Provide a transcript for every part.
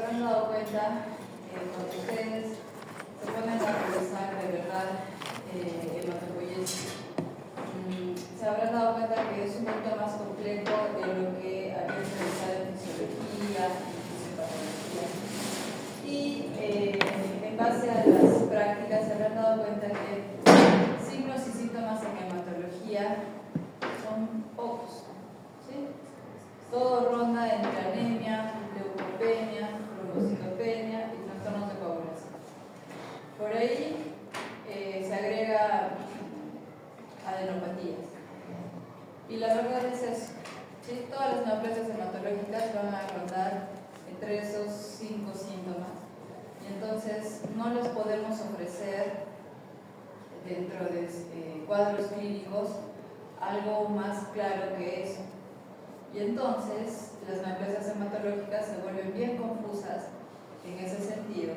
se habrán dado cuenta, cuando ustedes se ponen a revisar de verdad hematopoiesis, se habrán dado cuenta que es un poquito más complejo de lo que habían realizado en fisiología, en fisiopatología. Y en base a las prácticas se habrán dado cuenta que signos y síntomas en hematología son pocos, ¿sí? Todo ronda entre anemia, leucopenia, trombocitopenia y trastornos de coagulación. Por ahí se agrega adenopatías. Y la verdad es eso, ¿sí? Todas las neoplasias hematológicas van a rondar entre esos 5 síntomas. Y entonces no les podemos ofrecer dentro de cuadros clínicos algo más claro que eso. Y entonces las neoplasias hematológicas se vuelven bien confusas en ese sentido.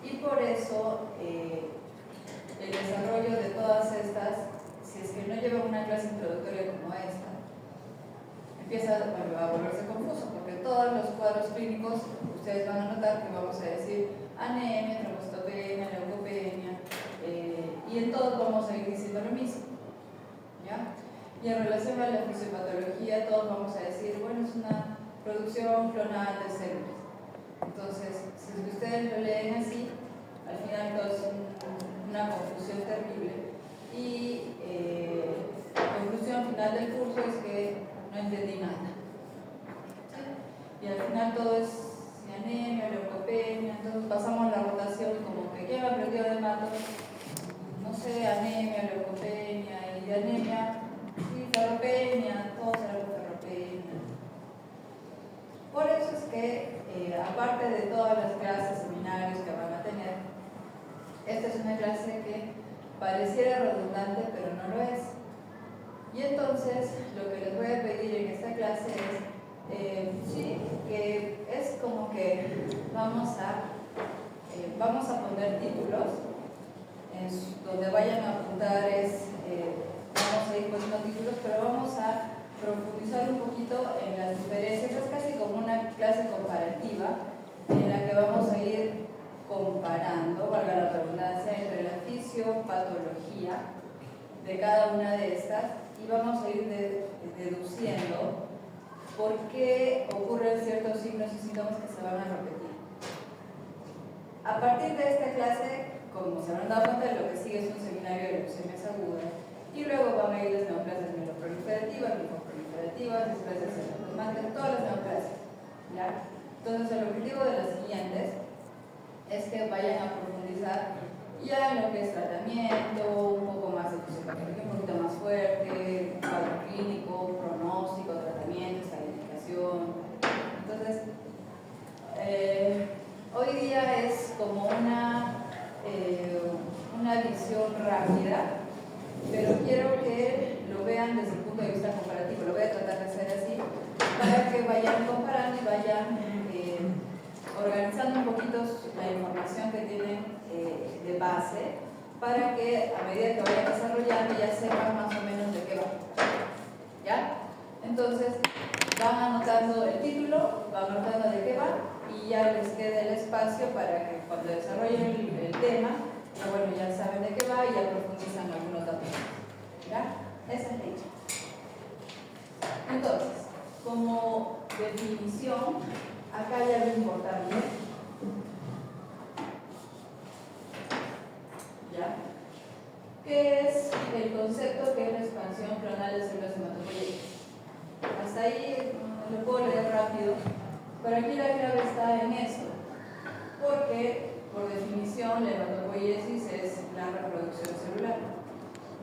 Y por eso el desarrollo de todas estas, si es que no llevan una clase introductoria como esta, empieza a volverse confuso, porque todos los cuadros clínicos ustedes van a notar que vamos a decir anemia, trombocitopenia, leucopenia, y en todos vamos a ir diciendo lo mismo, ¿ya? Y en relación a la fisiopatología, todos vamos a decir, bueno, es una producción clonal de células. Entonces, si ustedes lo leen así, al final todo es una confusión terrible. Y la conclusión final del curso es que no entendí nada. ¿Sí? Y al final todo es anemia, leucopenia, entonces pasamos la rotación como que ¿quién aprendió de mato? No sé, anemia, leucopenia y de anemia. Sí, ferropenia, todos eran ferropenia. Por eso es que, aparte de todas las clases, seminarios que van a tener, esta es una clase que pareciera redundante, pero no lo es. Y entonces, lo que les voy a pedir en esta clase es, sí, que es como que vamos a poner títulos, donde vayan a apuntar vamos a ir poniendo títulos, pero vamos a profundizar un poquito en las diferencias. Es casi como una clase comparativa en la que vamos a ir comparando, valga la redundancia, entre la fisiopatología de cada una de estas y vamos a ir deduciendo por qué ocurren ciertos signos y síntomas que se van a repetir. A partir de esta clase, como se habrán dado cuenta, lo que sigue es un seminario de leucemias agudas y luego van a ir las neoplasias mieloproliferativas, linfoproliferativas, displasias endoplasmáticas, todas las neoplasias, ¿ya? Entonces el objetivo de las siguientes es que vayan a profundizar ya en lo que es tratamiento, un poco más de fisiopatología, un poquito más fuerte, cuadro clínico, pronóstico, tratamiento, estadificación. Entonces, hoy día es como una visión rápida, pero quiero que lo vean desde el punto de vista comparativo. Lo voy a tratar de hacer así para que vayan comparando y vayan organizando un poquito la información que tienen de base, para que a medida que vayan desarrollando ya sepan más o menos de qué va. ¿Ya? Entonces van anotando el título, van anotando de qué va y ya les queda el espacio para que cuando desarrollen el tema, bueno, ya saben de qué va y ya profundizan algunos datos. ¿Ya? Esa es la idea. Entonces, como definición, acá hay algo importante. ¿Ya? ¿Qué es el concepto que es la expansión clonal de células hematopoieticas? Hasta ahí lo puedo leer rápido, pero aquí la clave está en esto, porque por definición la hematopoiesis es la reproducción celular.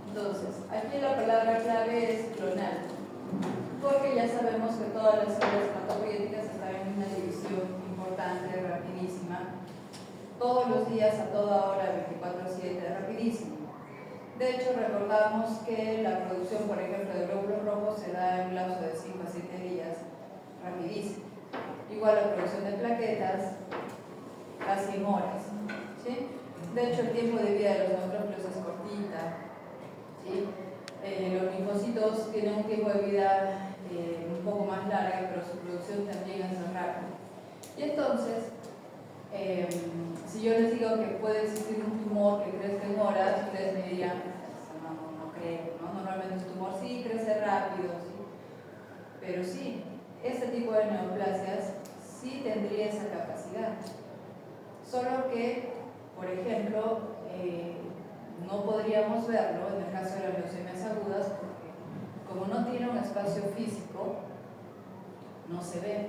Entonces, aquí la palabra clave es clonal, porque ya sabemos que todas las células hematopoieticas están en una división importante, rapidísima, todos los días, a toda hora, 24/7, rapidísimo. De hecho, recordamos que la producción, por ejemplo, de glóbulos rojos se da en un lapso de 5 a 7 días, rapidísimo. Igual la producción de plaquetas, casi en horas, ¿sí? De hecho, el tiempo de vida de los neutrófilos es cortita, ¿sí? Los linfocitos tienen un tiempo de vida un poco más larga, pero su producción también es más rápida. Y entonces, si yo les digo que puede existir un tumor que crezca en horas, ustedes me dirían, no creo, ¿no? Normalmente un tumor sí crece rápido, ¿sí? Pero sí, este tipo de neoplasias sí tendría esa capacidad. Solo que, por ejemplo, no podríamos verlo en el caso de las leucemias agudas porque como no tiene un espacio físico, no se ve.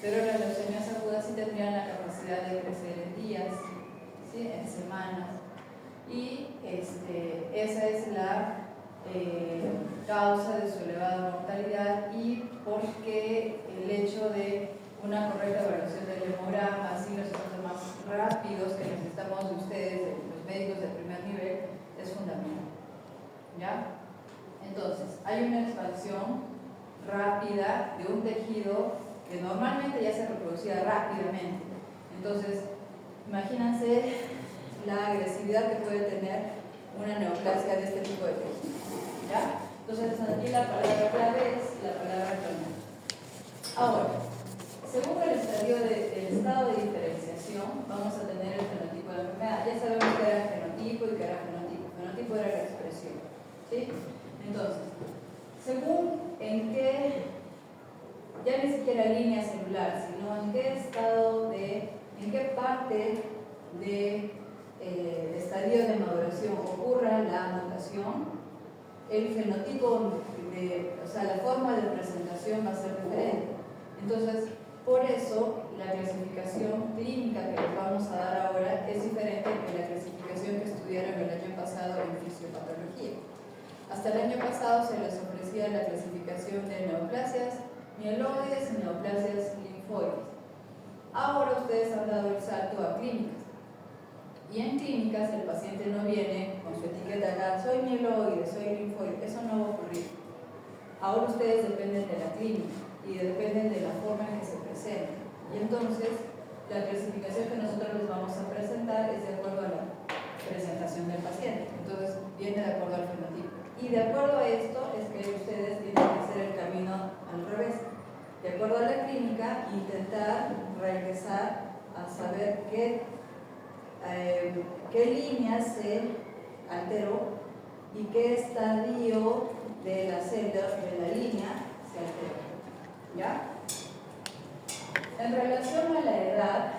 Pero las leucemias agudas sí tendrían la capacidad de crecer en días, ¿sí? En semanas. Y esa es la causa de su elevada mortalidad y porque el hecho de una correcta evaluación del hemograma, así los síntomas rápidos que necesitamos de ustedes, de los médicos de primer nivel, es fundamental. ¿Ya? Entonces, hay una expansión rápida de un tejido que normalmente ya se reproducía rápidamente. Entonces, imagínense la agresividad que puede tener una neoplasia de este tipo de tejido. ¿Ya? Entonces, aquí la palabra clave es la palabra clonal. Ahora, según el estado de diferenciación, vamos a tener el fenotipo de la enfermedad. Ya sabemos que era fenotipo y que era fenotipo. Fenotipo era la expresión. ¿Sí? Entonces, según en qué, ya ni siquiera línea celular, sino en qué estado en qué parte de estadio de maduración ocurra la mutación, el fenotipo, o sea, la forma de presentación va a ser diferente. Entonces, por eso, la clasificación clínica que les vamos a dar ahora es diferente que la clasificación que estudiaron el año pasado en fisiopatología. Hasta el año pasado se les ofrecía la clasificación de neoplasias mieloides y neoplasias linfoides. Ahora ustedes han dado el salto a clínicas. Y en clínicas el paciente no viene con su etiqueta acá, soy mieloide, soy linfoide, eso no va a ocurrir. Ahora ustedes dependen de la clínica y dependen de la forma en que se presenten. Y entonces, la clasificación que nosotros les vamos a presentar es de acuerdo a la presentación del paciente. Entonces, viene de acuerdo al fenotipo. Y de acuerdo a esto es que ustedes tienen que hacer el camino al revés. De acuerdo a la clínica, intentar regresar a saber qué línea se alteró y qué estadio de la celda, de la línea, se alteró. ¿Ya? En relación a la edad,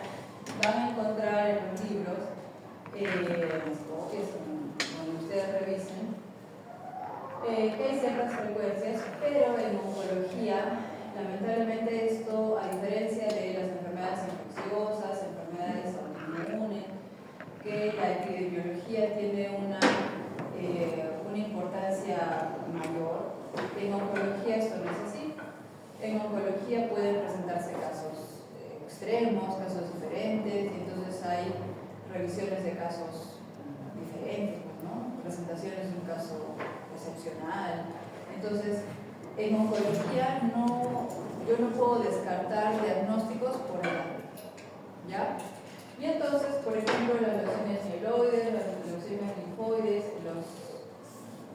van a encontrar en los libros, donde ustedes revisen, que hay ciertas frecuencias, pero en oncología, lamentablemente esto, a diferencia de las enfermedades infecciosas, enfermedades autoinmunes, que la epidemiología tiene una importancia mayor, en oncología esto no es así. En oncología pueden presentarse casos extremos, casos diferentes, y entonces hay revisiones de casos diferentes, ¿no? Presentaciones de un caso excepcional. Entonces, en oncología yo no puedo descartar diagnósticos por edad. ¿Ya? Y entonces, por ejemplo, las leucemias mieloides, las leucemias linfoides,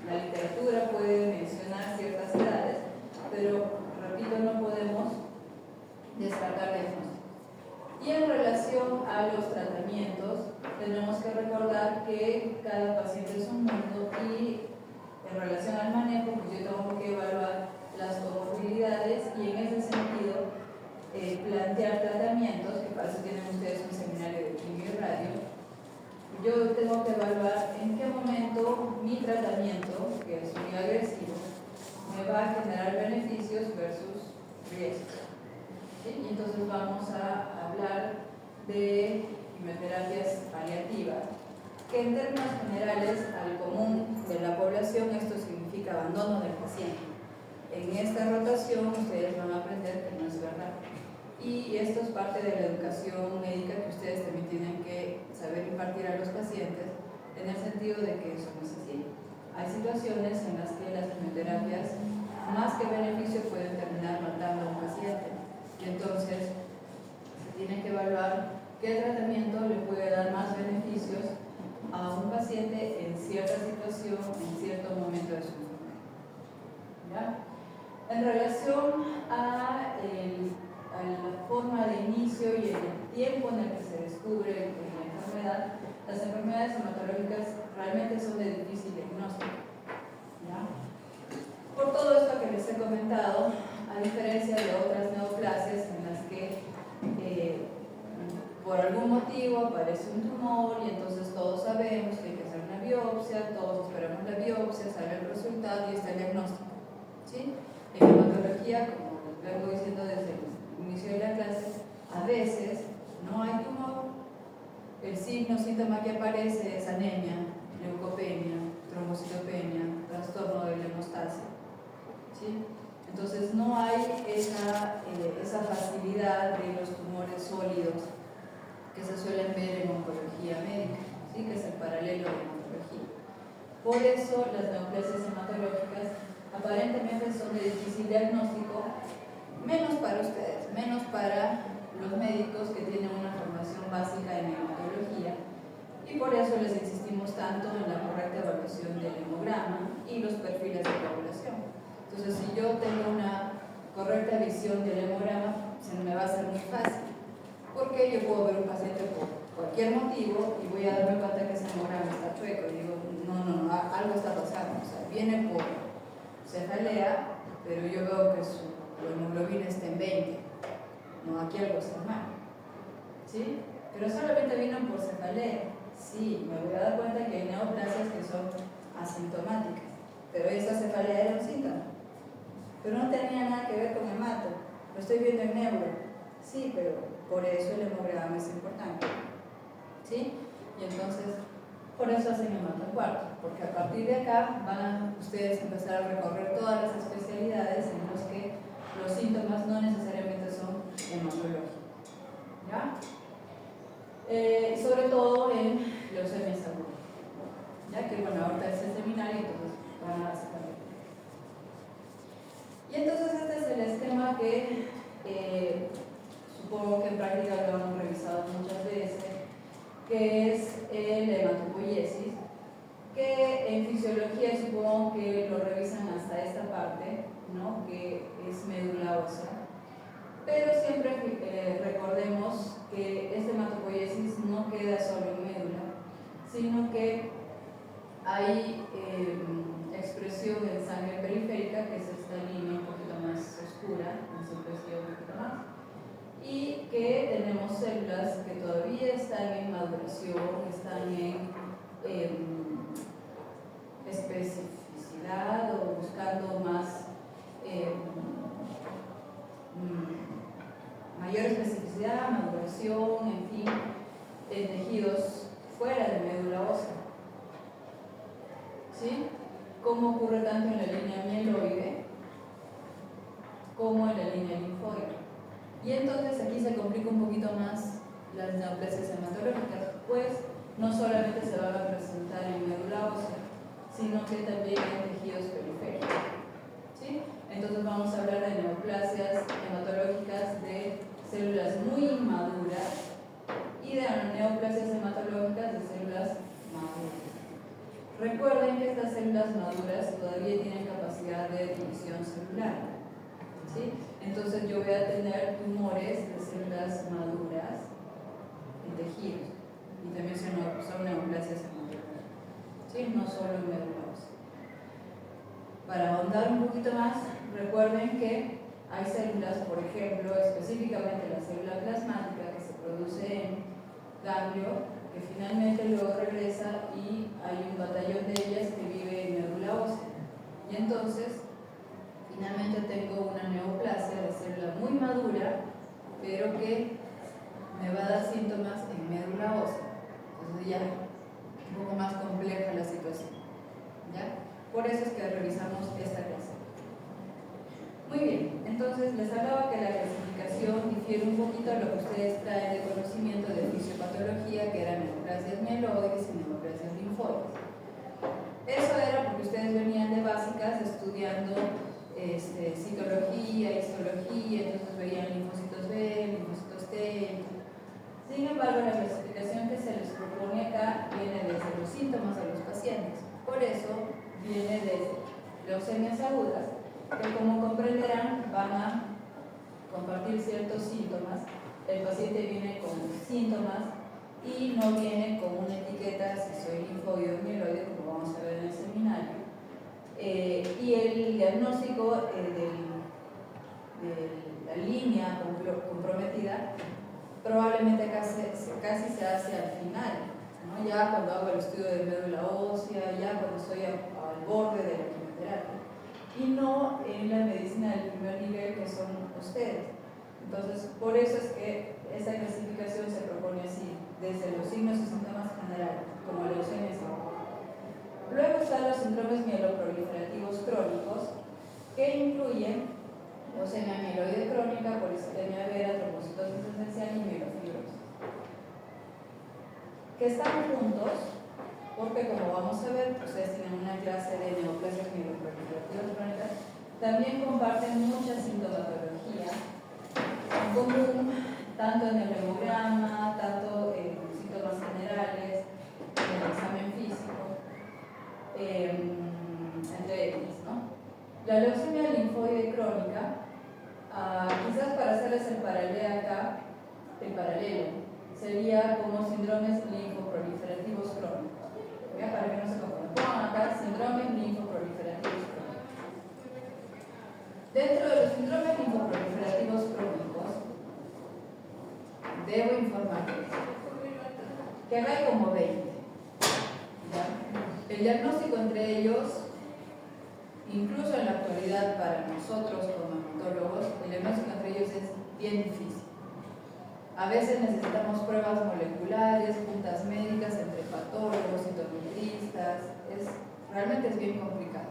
la literatura puede mencionar ciertas edades, pero, repito, no podemos descartar diagnósticos. Y en relación a los tratamientos, tenemos que recordar que cada paciente es un mundo y en relación al manejo, pues yo tengo que evaluar las comorbilidades y en ese sentido plantear tratamientos, que para eso tienen ustedes un seminario de quimio y radio. Yo tengo que evaluar en qué momento mi tratamiento, que es muy agresivo, me va a generar beneficios versus riesgos. ¿Sí? Y entonces vamos a hablar de quimioterapias paliativas, que en términos generales, al común de la población, esto significa abandono del paciente. En esta rotación ustedes van a aprender que no es verdad. Y esto es parte de la educación médica que ustedes también tienen que saber impartir a los pacientes, en el sentido de que eso no es así. Hay situaciones en las que las quimioterapias, más que beneficio, pueden terminar matando a un paciente. Y entonces se tiene que evaluar qué tratamiento le puede dar más beneficios a un paciente en cierta situación, en cierto momento de su enfermedad. ¿Ya? En relación inicio y en el tiempo en el que se descubre la enfermedad, las enfermedades hematológicas realmente son de difícil diagnóstico, ¿ya? Por todo esto que les he comentado, a diferencia de otras neoplasias en las que por algún motivo aparece un tumor y entonces todos sabemos que hay que hacer una biopsia, todos esperamos la biopsia, sale el resultado y está el diagnóstico, ¿sí? En hematología, como les vengo diciendo desde el inicio de la clase, a veces no hay tumor, el síntoma que aparece es anemia, leucopenia, trombocitopenia, trastorno de la hemostasia, ¿sí? Entonces no hay esa facilidad de los tumores sólidos que se suelen ver en oncología médica, ¿sí? Que es el paralelo de hematología. Por eso las neoplasias hematológicas aparentemente son de difícil diagnóstico, menos para ustedes, menos para los médicos que tienen una formación básica en hematología, y por eso les insistimos tanto en la correcta evaluación del hemograma y los perfiles de población. Entonces, si yo tengo una correcta visión del hemograma, se me va a hacer muy fácil, porque yo puedo ver un paciente por cualquier motivo y voy a darme cuenta que ese hemograma está chueco y digo, no, algo está pasando, o sea, viene por cefalea, pero yo veo que su hemoglobina está en 20, no, aquí algo está mal, ¿sí? Pero solamente vino por cefalea, sí, me voy a dar cuenta que hay neoplasias que son asintomáticas, pero esa cefalea era un síntoma, pero no tenía nada que ver con hemato, lo estoy viendo en neuro, sí, pero por eso el hemograma es importante, ¿sí? Y entonces, por eso hacen hemato en cuarto, porque a partir de acá van a ustedes empezar a recorrer todas las especialidades en las que los síntomas no necesariamente son hematológicos, ¿ya? Sobre todo en leucemias agudas, ya que bueno, ahorita es el seminario, entonces van a saber. Y entonces este es el esquema que supongo que en práctica lo hemos revisado muchas veces, que es el hematopoiesis, que en fisiología supongo que lo revisan hasta esta parte, ¿no? Que es médula ósea. Pero siempre recordemos que este hematopoiesis no queda solo en médula, sino que hay expresión en sangre periférica, que es esta línea un poquito más oscura, más expresión un poquito más, y que tenemos células que todavía están en maduración, están en especificidad o buscando más mayor especificidad, maduración, en fin, en tejidos fuera de médula ósea, ¿sí? Como ocurre tanto en la línea mieloide como en la línea linfoide. Y entonces aquí se complica un poquito más las neoplasias hematológicas, pues no solamente se van a presentar en médula ósea, sino que también en tejidos periféricos, ¿sí? Entonces vamos a hablar de neoplasias hematológicas de células muy inmaduras y de neoplasias hematológicas de células maduras. Recuerden que estas células maduras todavía tienen capacidad de división celular, ¿sí? Entonces yo voy a tener tumores de células maduras en tejidos y también son neoplasias hematológicas, ¿sí? No solo en médula ósea. Para ahondar un poquito más, recuerden que hay células, por ejemplo, específicamente la célula plasmática que se produce en ganglio, que finalmente luego regresa y hay un batallón de ellas que vive en médula ósea. Y entonces, finalmente tengo una neoplasia de célula muy madura, pero que me va a dar síntomas en médula ósea. Entonces ya un poco más compleja la situación, ¿ya? Por eso es que revisamos esta clase. Muy bien, entonces les hablaba que la clasificación difiere un poquito a lo que ustedes traen de conocimiento de fisiopatología, que eran neoplasias mieloides y neoplasias linfoides. Eso era porque ustedes venían de básicas estudiando citología, histología, entonces veían linfocitos B, linfocitos T. Sin embargo, la clasificación que se les propone acá viene desde los síntomas de los pacientes. Por eso viene desde leucemias agudas, que como comprenderán van a compartir ciertos síntomas, el paciente viene con síntomas y no viene con una etiqueta si soy linfóide o mieloide, como vamos a ver en el seminario. Y el diagnóstico de la línea comprometida probablemente casi se hace al final, ¿no? Ya cuando hago el estudio de médula ósea, ya cuando estoy al borde de la quimioterapia, y no en la medicina del primer nivel que son ustedes. Entonces, por eso es que esta clasificación se propone así, desde los signos y síntomas generales, como leucemia severa. Luego están los síndromes mieloproliferativos crónicos, que incluyen leucemia mieloide crónica, policitemia vera, trombocitosis esencial y mielofibrosis, que están juntos porque, como vamos a ver, ustedes tienen una clase de neoplasias mieloproliferativas crónicas, también comparten mucha sintomatología en común, tanto en el hemograma, tanto en síntomas generales, en el examen físico, entre ellos, ¿no? La leucemia linfoide crónica, quizás para hacerles el paralelo acá, sería como síndromes linfoproliferativos crónicos. ¿Ya? Para que no se confundan. Pongan acá síndromes linfoproliferativos crónicos. Dentro de los síndromes linfoproliferativos crónicos, debo informarles que acá hay como 20. ¿Ya? El diagnóstico entre ellos, incluso en la actualidad para nosotros como hematólogos, el diagnóstico entre ellos es bien difícil. A veces necesitamos pruebas moleculares, juntas médicas entre patólogos, citometristas, realmente es bien complicado.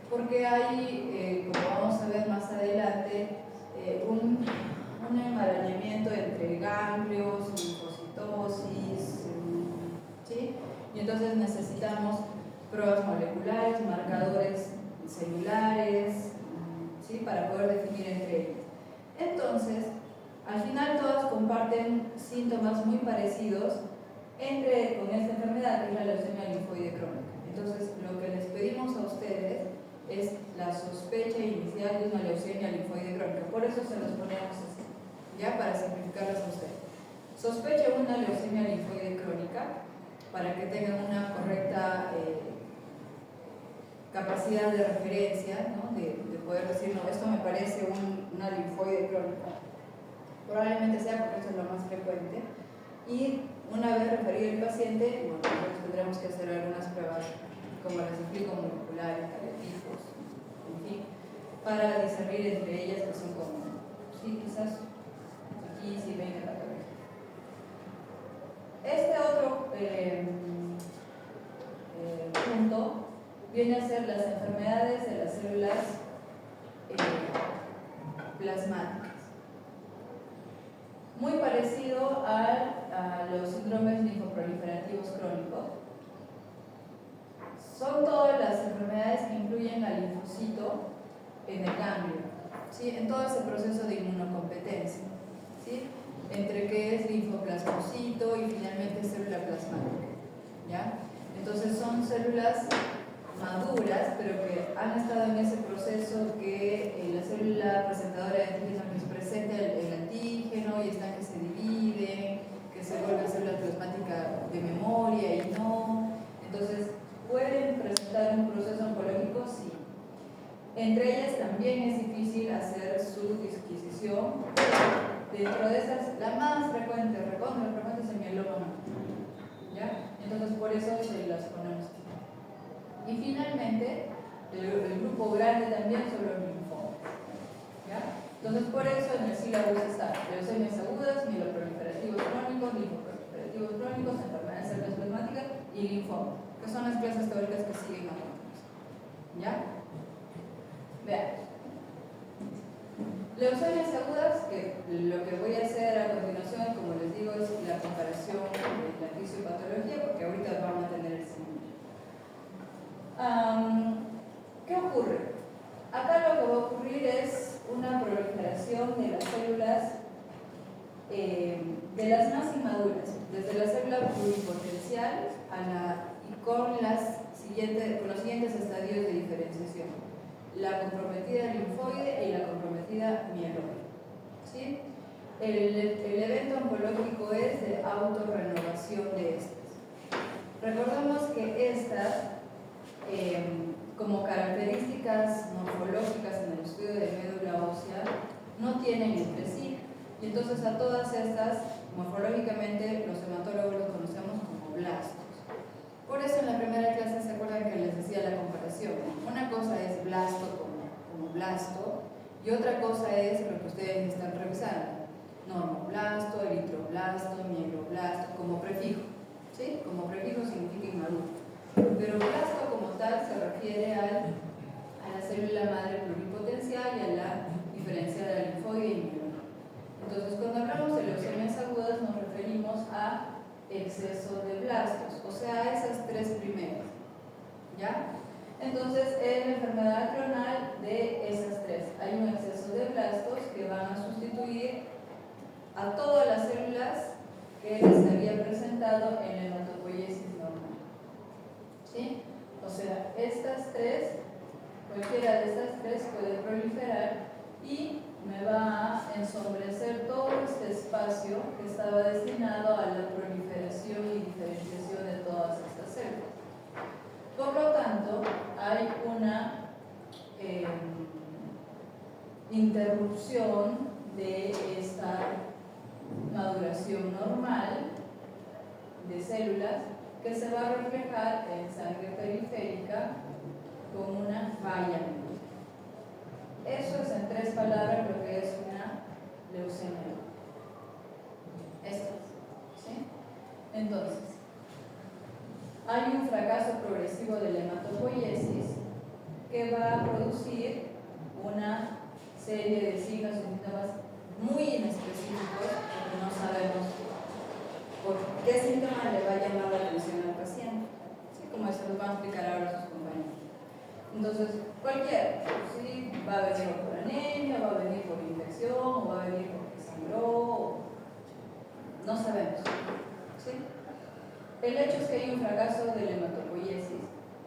Porque hay, como vamos a ver más adelante, un enmarañamiento entre ganglios, linfocitosis, ¿sí? Y entonces necesitamos pruebas moleculares, marcadores celulares, ¿sí? Para poder definir entre ellas. Entonces, al final todas comparten síntomas muy parecidos con esta enfermedad, que es la leucemia linfoide crónica. Entonces, lo que les pedimos a ustedes es la sospecha inicial de una leucemia linfoide crónica. Por eso se los ponemos así, ya para simplificarlas a ustedes. Sospecha una leucemia linfoide crónica para que tengan una correcta capacidad de referencia, ¿no? de poder decir, no, esto me parece una linfoide crónica. Probablemente sea porque eso es lo más frecuente. Y una vez referido el paciente, bueno, nosotros tendremos que hacer algunas pruebas, como las explico, moleculares, caliatipos, en fin, para discernir entre ellas que son como, sí, quizás aquí sí ven en la cabeza. Este otro punto viene a ser las enfermedades de las células plasmáticas. Muy parecido a los síndromes linfoproliferativos crónicos. Son todas las enfermedades que incluyen al linfocito en el ganglio, ¿sí? En todo ese proceso de inmunocompetencia, ¿sí? Entre que es linfoplasmocito y finalmente célula plasmática, ¿ya? Entonces son células maduras, pero que han estado en ese proceso que la célula presentadora de antígenos presenta el antígeno y están que se dividen, que se vuelven células plasmáticas de memoria y no. Entonces, ¿pueden presentar un proceso oncológico? Sí. Entre ellas también es difícil hacer su disquisición. Dentro de esas, la más frecuente, es el mieloma. ¿Ya? Entonces, por eso se las ponemos aquí. Y finalmente, el grupo grande también son los linfomas. ¿Ya? Entonces, por eso en el sílabus está leucemias agudas, mieloproliferativos crónicos, linfoproliferativos crónicos, enfermedades células plasmáticas y linfoma, que son las clases teóricas que siguen a continuación. ¿Ya? Veamos. Leucemias agudas, que lo que voy a hacer a continuación, como les digo, es la comparación de la fisiopatología, porque ahorita vamos a tener el símbolo. ¿Qué ocurre? Acá lo que va a ocurrir es una proliferación de las células, de las más inmaduras, desde la célula pluripotencial con los siguientes estadios de diferenciación: la comprometida linfoide y la comprometida mieloide, ¿sí? El evento oncológico es de autorrenovación de estas. Recordemos que estas, como características morfológicas en el estudio de médula ósea, no tienen entre sí. Y entonces a todas estas, morfológicamente, los hematólogos los conocemos como blastos. Por eso en la primera clase se acuerdan que les decía la comparación. Una cosa es blasto como blasto y otra cosa es lo que ustedes están revisando. Normoblasto, eritroblasto, mieloblasto, como prefijo. ¿Sí? Como prefijo significa inmaduro. Pero blasto como tal se refiere a la célula madre pluripotencial y a la diferenciada linfoide y mieloma. Entonces, cuando hablamos de leucemias agudas nos referimos a exceso de blastos, o sea, a esas tres primeras. ¿Ya? Entonces, es la enfermedad clonal de esas tres. Hay un exceso de blastos que van a sustituir a todas las células que les había presentado en la hematopoiesis normal. ¿Sí? O sea, estas tres, cualquiera de estas tres puede proliferar y me va a ensombrecer todo este espacio que estaba destinado a la proliferación y diferenciación de todas estas células. Por lo tanto, hay una interrupción de esta maduración normal de células que se va a reflejar en sangre periférica con una falla. Eso es en tres palabras lo que es una leucemia. Estas, ¿sí? Entonces, hay un fracaso progresivo de la hematopoiesis que va a producir una serie de signos y síntomas muy inespecíficos, porque no sabemos por qué síntoma le va a llamar la atención al paciente. ¿Sí? Como eso nos va a explicar ahora sus compañeros. Entonces, cualquiera, ¿sí? Va a venir por anemia, va a venir por infección, o va a venir porque sangró, no sabemos. ¿Sí? El hecho es que hay un fracaso de la hematopoiesis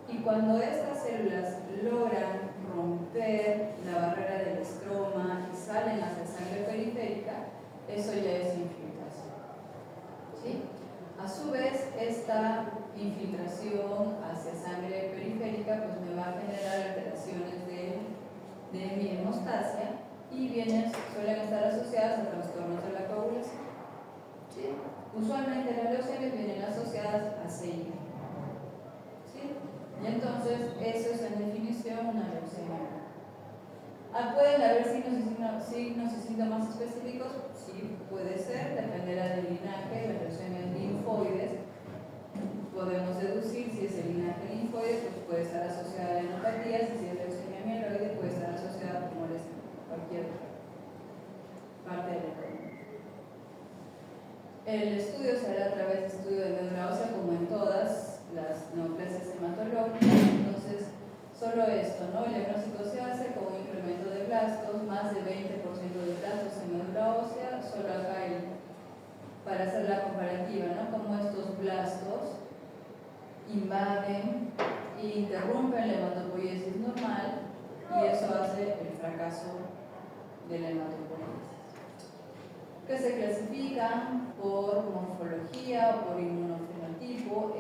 y cuando estas células logran romper la barrera del estroma y salen hacia sangre periférica, eso ya es infiltración. ¿Sí? A su vez, esta infiltración hacia sangre periférica pues me va a generar alteraciones de mi hemostasia y suelen estar asociadas a trastornos de la coagulación. ¿Sí? Usualmente las leucemias vienen asociadas a CIA. ¿Sí? Y entonces eso es en definición una leucemia. ¿Pueden haber signos y síntomas específicos? Sí, puede ser, dependerá del linaje. Las leucemias linfoides podemos deducir si es el linaje linfoide, pues puede estar asociada a la hepatía, si es leucemia mieloide puede estar asociada a tumores en cualquier parte del cuerpo. El estudio se hará a través de estudio de médula ósea, como en todas las neoplasias hematológicas. Entonces, solo esto, ¿no? El diagnóstico se hace con un incremento de blastos, más de 20% de blastos en médula ósea. Solo acá para hacer la comparativa, ¿no? Como estos blastos invaden e interrumpen la hematopoiesis normal y eso hace el fracaso de la hematopoiesis, que se clasifican por morfología o por inmunofenotipo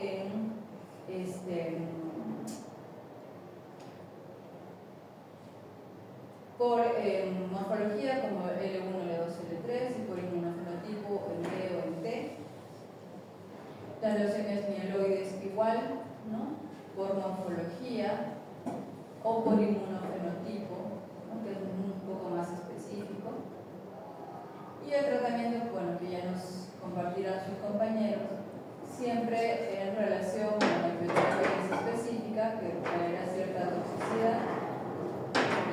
por morfología como L1, L2, L3 y por inmunofenotipo en D o en T. Las leucemias mieloides igual, ¿no? Por morfología o por inmunofenotipo, ¿no? Que es un poco más específico. Y el tratamiento, bueno, que ya nos compartirán sus compañeros, siempre en relación a la enfermedad específica que traerá cierta toxicidad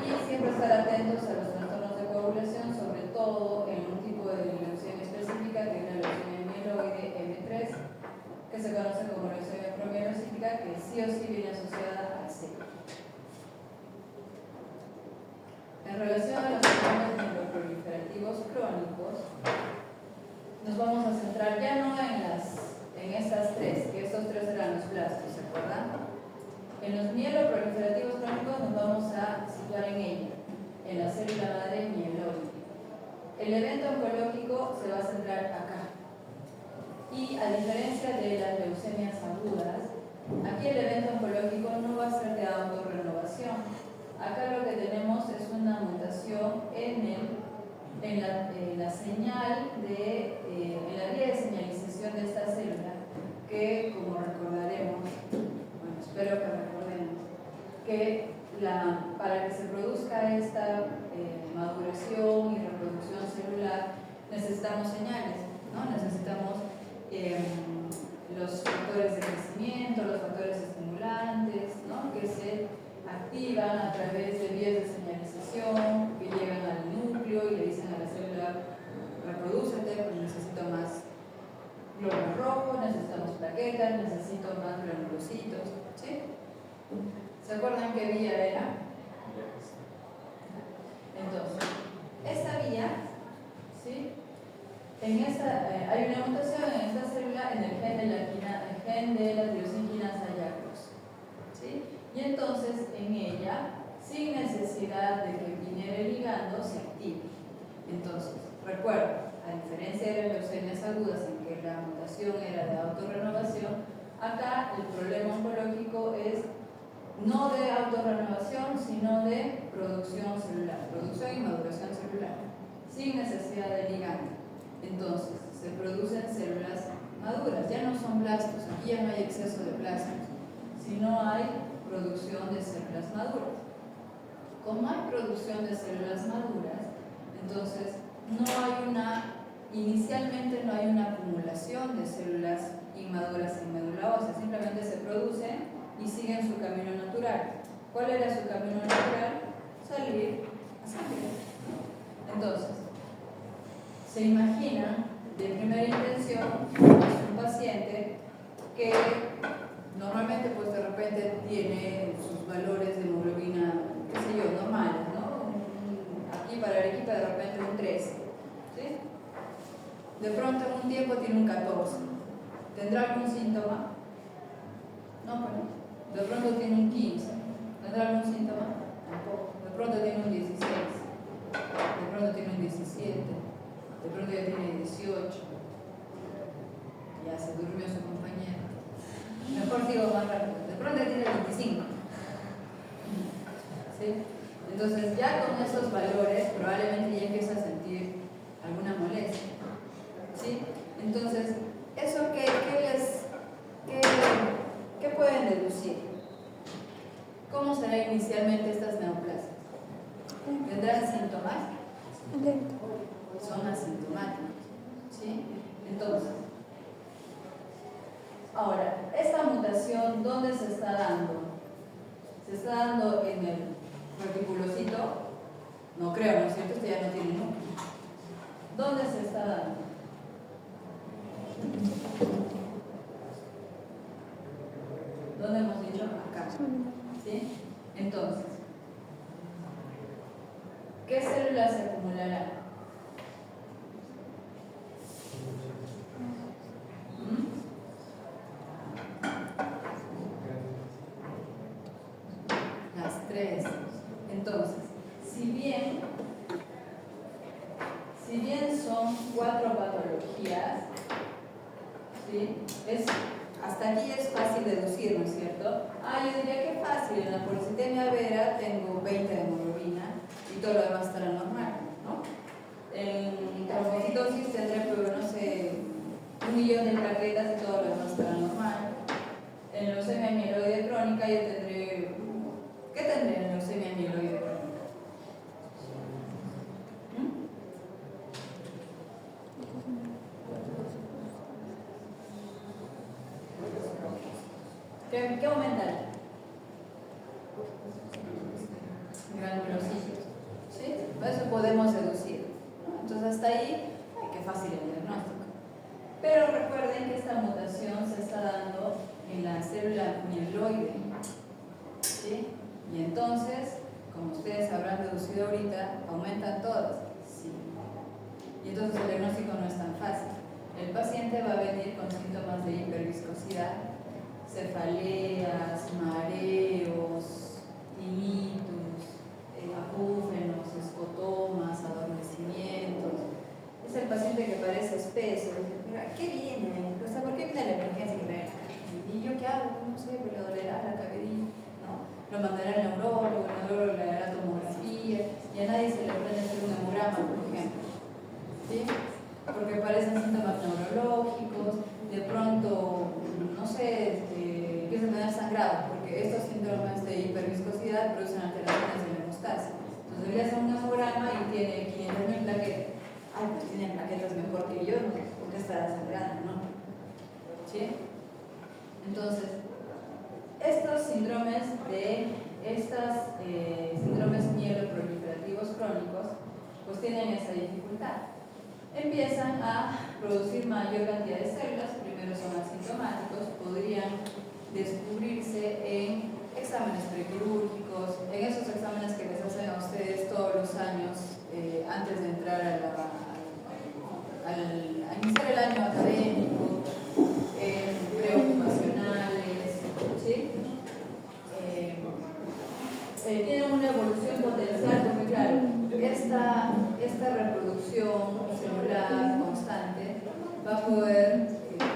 y siempre estar atentos a los trastornos de coagulación, sobre todo en un tipo de leucemia específica que es la leucemia mieloide M3, que se conoce como leucemia promielocítica, que sí o sí viene asociada al C. En relación a los trastornos neuroproliferativos crónicos, nos vamos a centrar ya no en estas tres, que estos tres eran los blastos, ¿se acuerdan? En los mieloproliferativos crónicos nos vamos a situar en ella, en la célula madre mieloide. El evento oncológico aquí el evento oncológico no va a ser de autorrenovación. Acá lo que tenemos es una mutación en la señal en la vía de señalización de esta célula, que, como recordaremos, bueno, espero que recordemos, que para que se produzca esta maduración y reproducción celular necesitamos señales, ¿no? Necesitamos los factores de crecimiento, los factores estimulantes, ¿no? Que se activan a través de vías de señalización que llegan al núcleo y le dicen a la célula: reprodúcete, pues necesito más glóbulos rojos, necesitamos plaquetas, necesito más granulocitos, ¿sí? ¿Se acuerdan qué vía era? Entonces, esta vía, ¿sí? Hay una mutación en esta célula en el gen de la tirosina YACROS, ¿sí? Y entonces en ella, sin necesidad de que viniera el ligando, se active. Entonces, recuerda, a diferencia de las leucemias agudas en que la mutación era de autorrenovación, acá el problema oncológico es no de autorrenovación, sino de producción celular, producción y maduración celular, sin necesidad de ligando. Entonces, se producen células maduras, ya no son blastos, aquí ya no hay exceso de plasmas, sino hay producción de células maduras. Como hay producción de células maduras, entonces inicialmente no hay una acumulación de células inmaduras en médula ósea, simplemente se producen y siguen su camino natural. ¿Cuál era su camino natural? Salir a sangre. Entonces, se imagina de primera intención un paciente que normalmente pues de repente tiene sus valores de hemoglobina, qué sé yo, normales, ¿no? Aquí para Arequipa de repente un 13, ¿sí? De pronto en un tiempo tiene un 14. ¿Tendrá algún síntoma? No, bueno. De pronto tiene un 15. ¿Tendrá algún síntoma? Tampoco. De pronto tiene un 16. De pronto tiene un 17. De pronto ya tiene 18. Ya se durmió su compañero. Mejor sigo más rápido. De pronto ya tiene 25. ¿Sí? Entonces ya con esos valores probablemente ya empieza a sentir alguna molestia. ¿Sí? Entonces, ¿eso qué pueden deducir? ¿Cómo será inicialmente estas neoplasias? ¿Tendrán síntomas? Son asintomáticos, ¿sí? Entonces, ahora, esta mutación, ¿dónde se está dando? ¿Se está dando en el reticulocito? No creo, ¿no es cierto? Este ya no tiene núcleo. ¿Dónde se está dando? ¿Dónde hemos dicho? Acá. ¿Sí? Entonces, ¿qué células se acumularán? Las tres. Entonces, si bien son 4 patologías, ¿sí? Hasta aquí es fácil deducir, ¿no es cierto? Yo diría que fácil, en la policitemia vera tengo 20 de hemoglobina y todo lo demás estará normal, ¿no? En trombocitosis tendré, pues, no sé, 1 millón de plaquetas y todo lo demás estará normal. En leucemia amiloide crónica yo tendré... ¿Qué tendré en leucemia amiloide crónica? ¿Qué aumentará? Granulocitos, ¿sí? Eso podemos deducir, ¿no? Entonces hasta ahí, qué fácil el diagnóstico. Pero recuerden que esta mutación se está dando en la célula mieloide, ¿sí? Y entonces, como ustedes habrán deducido ahorita, aumentan todas, sí. Y entonces el diagnóstico no es tan fácil. El paciente va a venir con síntomas de hiperviscosidad, cefaleas, mareos, tinnitus, acúfenos, escotomas, adormecimientos. Es el paciente que parece espeso. ¿Qué viene? O sea, ¿por qué viene la emergencia? ¿Y yo qué hago? No sé, pero lo mandará el neurólogo le hará tomografía, y a nadie se le puede hacer un hemograma, por ejemplo. ¿Sí? Porque aparecen síntomas neurológicos, de pronto, no sé, empieza a tener sangrado, porque estos síndromes de hiperviscosidad producen alteraciones de la hemostasia. Entonces le hacen un hemograma y tiene 500.000 plaquetas. Ay, pues tiene plaquetas mejor que yo, ¿no? Porque estará sangrando, ¿no? ¿Sí? Entonces, estos síndromes síndromes mieloproliferativos crónicos, pues tienen esa dificultad. Empiezan a producir mayor cantidad de células, primero son asintomáticos, podrían descubrirse en exámenes prequirúrgicos, en esos exámenes que les hacen a ustedes todos los años antes de entrar a iniciar el año académico, preocupacionales, ¿sí? Tienen una evolución potencial, porque claro, esta reproducción celular constante va a poder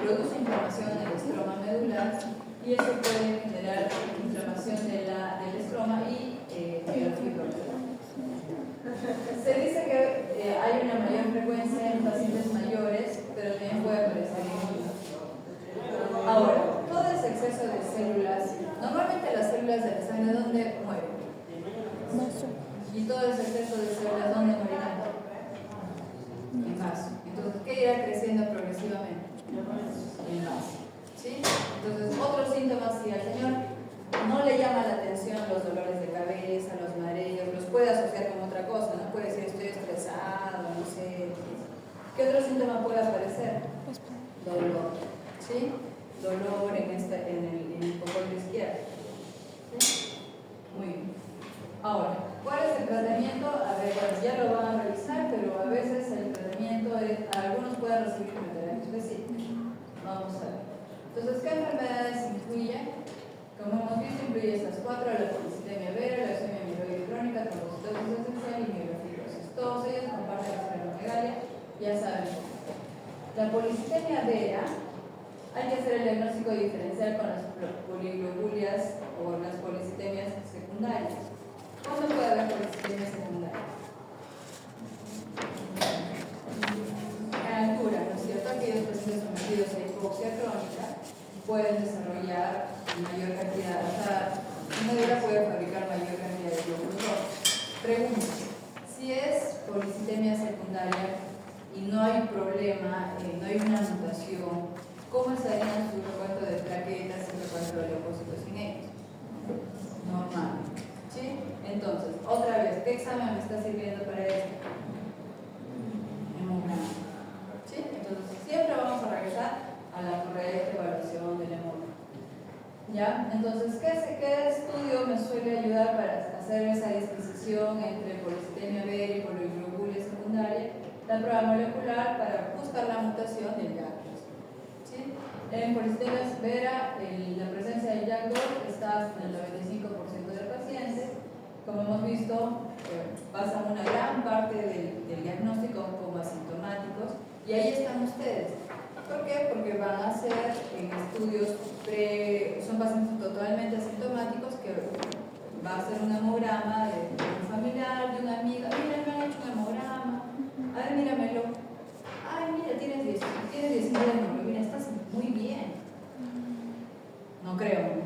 producir inflamación en el estroma medular, y eso puede generar inflamación del estroma y mielofibrosis. Se dice que hay una mayor frecuencia en pacientes mayores, pero también puede aparecer en niños. Ahora, todo ese exceso de células, normalmente las células de la sangre, ¿dónde mueren? Y todo ese exceso de células, ¿dónde morirán? En vaso. Entonces, ¿qué irá creciendo progresivamente? En vaso. ¿Sí? Entonces, otros síntomas, si al señor no le llama la atención los dolores de cabeza, los mareos, los puede asociar con otra cosa, ¿no? Puede decir estoy estresado, no sé. ¿Qué otro síntoma puede aparecer? Dolor. ¿Sí? Dolor en el hipocondrio izquierdo. ¿Sí? Muy bien. Ahora, ¿cuál es el tratamiento? A ver, bueno, ya lo van a revisar, pero a veces el tratamiento es, algunos pueden recibir quimioterapia específica. Vamos a ver. Entonces, ¿qué enfermedades incluyen? Como hemos visto, incluye estas cuatro: la policitemia vera, la leucemia amiloide crónica, trombocitosis esencial y mielofibrosis. Todos ellos comparten la esplenomegalia, ya saben. La policitemia vera, hay que hacer el diagnóstico diferencial con las poliglobulias o las policitemias secundarias. ¿Cuándo puede haber policitemia secundaria? En altura, ¿no es cierto? Aquellos pacientes sometidos a hipoxia crónica pueden desarrollar mayor cantidad, o sea, una médula puede fabricar mayor cantidad de glóbulos rojos. Pregunta: si es policitemia secundaria y no hay problema, no hay una mutación, ¿cómo estarían su recuento de plaquetas y recuento de leucocitos en ellos? Normal. ¿Sí? Entonces, otra vez, ¿qué examen me está sirviendo para esto? Hemograma. ¿Sí? Entonces, siempre vamos a regresar a la correcta evaluación del hemograma. ¿Ya? Entonces, ¿qué estudio me suele ayudar para hacer esa disquisición entre policitemia vera y poliglobulia secundaria? La prueba molecular para buscar la mutación del JAK2. ¿Sí? En policitemia vera, la presencia del JAK2 está en el 95% de pacientes. Como hemos visto, pasan una gran parte del diagnóstico como asintomáticos, y ahí están ustedes. ¿Por qué? Porque van a ser en estudios son pacientes totalmente asintomáticos, que va a ser un hemograma de un familiar, de una amiga. Mira, me han hecho un hemograma. A ver, míramelo. Ay, mira, tienes 19 de hemoglobina, estás muy bien. No creo, ¿no?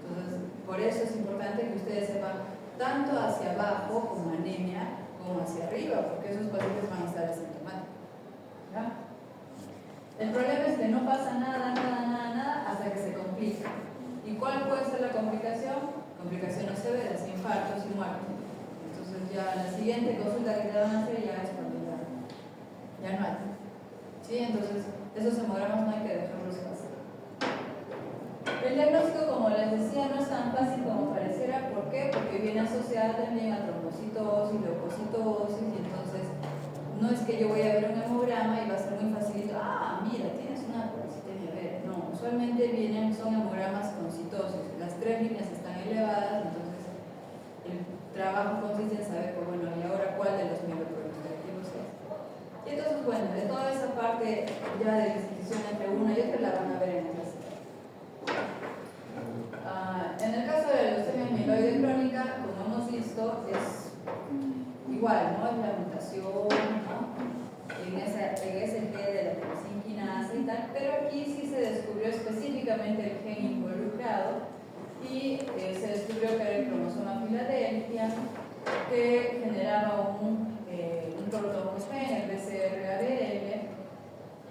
Entonces, por eso es importante que ustedes sepan tanto hacia abajo como anemia, como hacia arriba, porque esos pacientes van a estar asintomáticos. ¿Ya? El problema es que no pasa nada hasta que se complica. ¿Y cuál puede ser la complicación? Complicaciones severas, infartos y muertes. Entonces ya la siguiente consulta que te van a hacer ya es cuando ya no hay. ¿Sí? Entonces esos hemogramas no hay que dejarlos pasar. El diagnóstico, como les decía, no es tan fácil como pareciera. ¿Por qué? Porque viene asociada también a trombocitosis, leucocitosis, y entonces no es que yo voy a ver un hemograma y va a ser muy facilito. Ah, mira, tienes una policitemia vera. No, usualmente son hemogramas con citosis. Las 3 líneas están elevadas, entonces el trabajo consiste en saber, pues, bueno, y ahora cuál de los mieloproliferativos es. Y entonces, bueno, de toda esa parte ya de distinción entre una y otra la van a ver en el clase. En el caso de la leucemia amiloide igual, ¿no? Es la mutación, ¿no? En ese gen de la tirosina y tal, pero aquí sí se descubrió específicamente el gen involucrado y se descubrió que era el cromosoma Filadelfia que generaba un protoncogen, el BCR-ABL,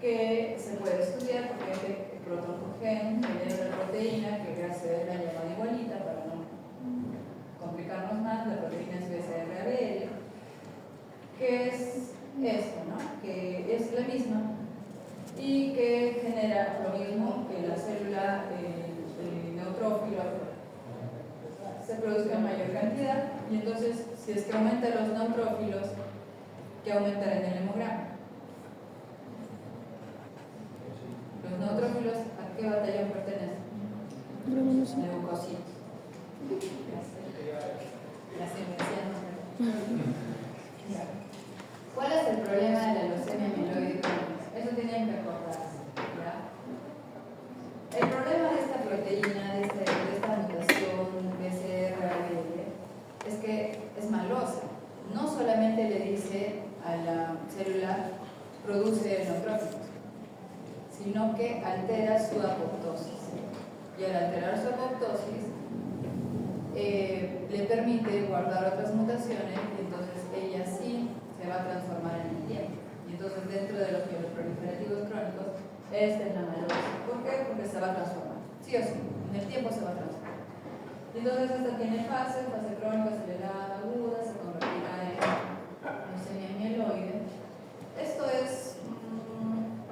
que se puede estudiar porque este protoncogen genera una proteína que hace la llamada igualita para no complicarnos más. La proteína es BCR-ABL, que es esto, ¿no? Que es la misma y que genera lo mismo que la célula neutrófilo se produzca en mayor cantidad, y entonces si es que aumentan los neutrófilos, ¿qué aumentará en el hemograma? Los neutrófilos, ¿a qué batallón pertenecen? Leucocitos. Las ¿Cuál es el problema de la leucemia mieloide crónica? Eso tienen que acordarse, ¿ya? El problema de esta proteína, de esta mutación BCR-ABL, es que es malosa. No solamente le dice a la célula produce neutrófilos, sino que altera su apoptosis. Y al alterar su apoptosis, le permite guardar otras mutaciones, y entonces ella sí se va a transformar en el tiempo. Y entonces dentro de los mieloproliferativos crónicos, esta es la malosa. ¿Por qué? Porque se va a transformar. Sí o sí, en el tiempo se va a transformar. Y entonces esta tiene fase crónica acelerada aguda, se convertirá en leucemia mieloide. Esto es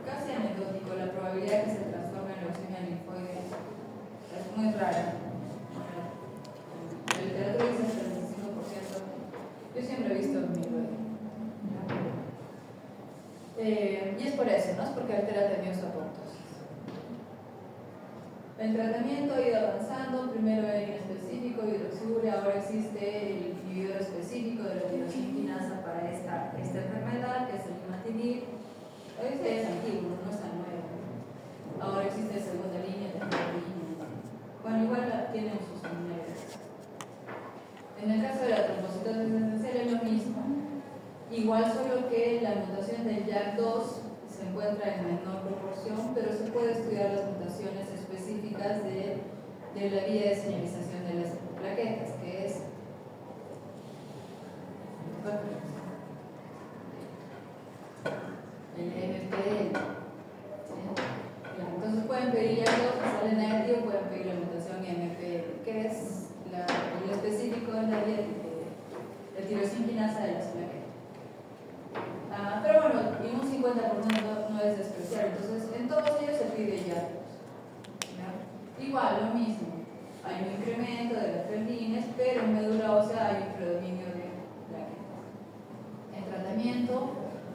casi anecdótico, la probabilidad de que se transforme en leucemia linfoide es muy rara. La literatura dice hasta el 65%. Yo siempre he visto mieloide. Y es por eso, no es porque altera también su apoptosis. El tratamiento ha ido avanzando, primero era inespecífico, hidroxiurea, ahora existe el inhibidor específico de la tirosina para esta enfermedad, que es el imatinib. Este es antiguo, no es tan nuevo. Ahora existe segunda línea, tercera línea. Bueno, igual tienen sus números. En el caso de la trombocitosis esencial es lo mismo. Igual, solo que la mutación del JAK2 se encuentra en menor proporción, pero se puede estudiar las mutaciones específicas de la vía de señalización de las plaquetas, que es el MPL. ¿Sí? Entonces pueden pedir JAK2, si sale negativo, pueden pedir la mutación MPL, que es el específico de la vía de tirosina de las plaquetas. Pero bueno, y un 50% no es especial, entonces en todos ellos se pide JAK2. Igual, lo mismo, hay un incremento de las fermines, pero en médula ósea hay un predominio de plaquetas. En tratamiento,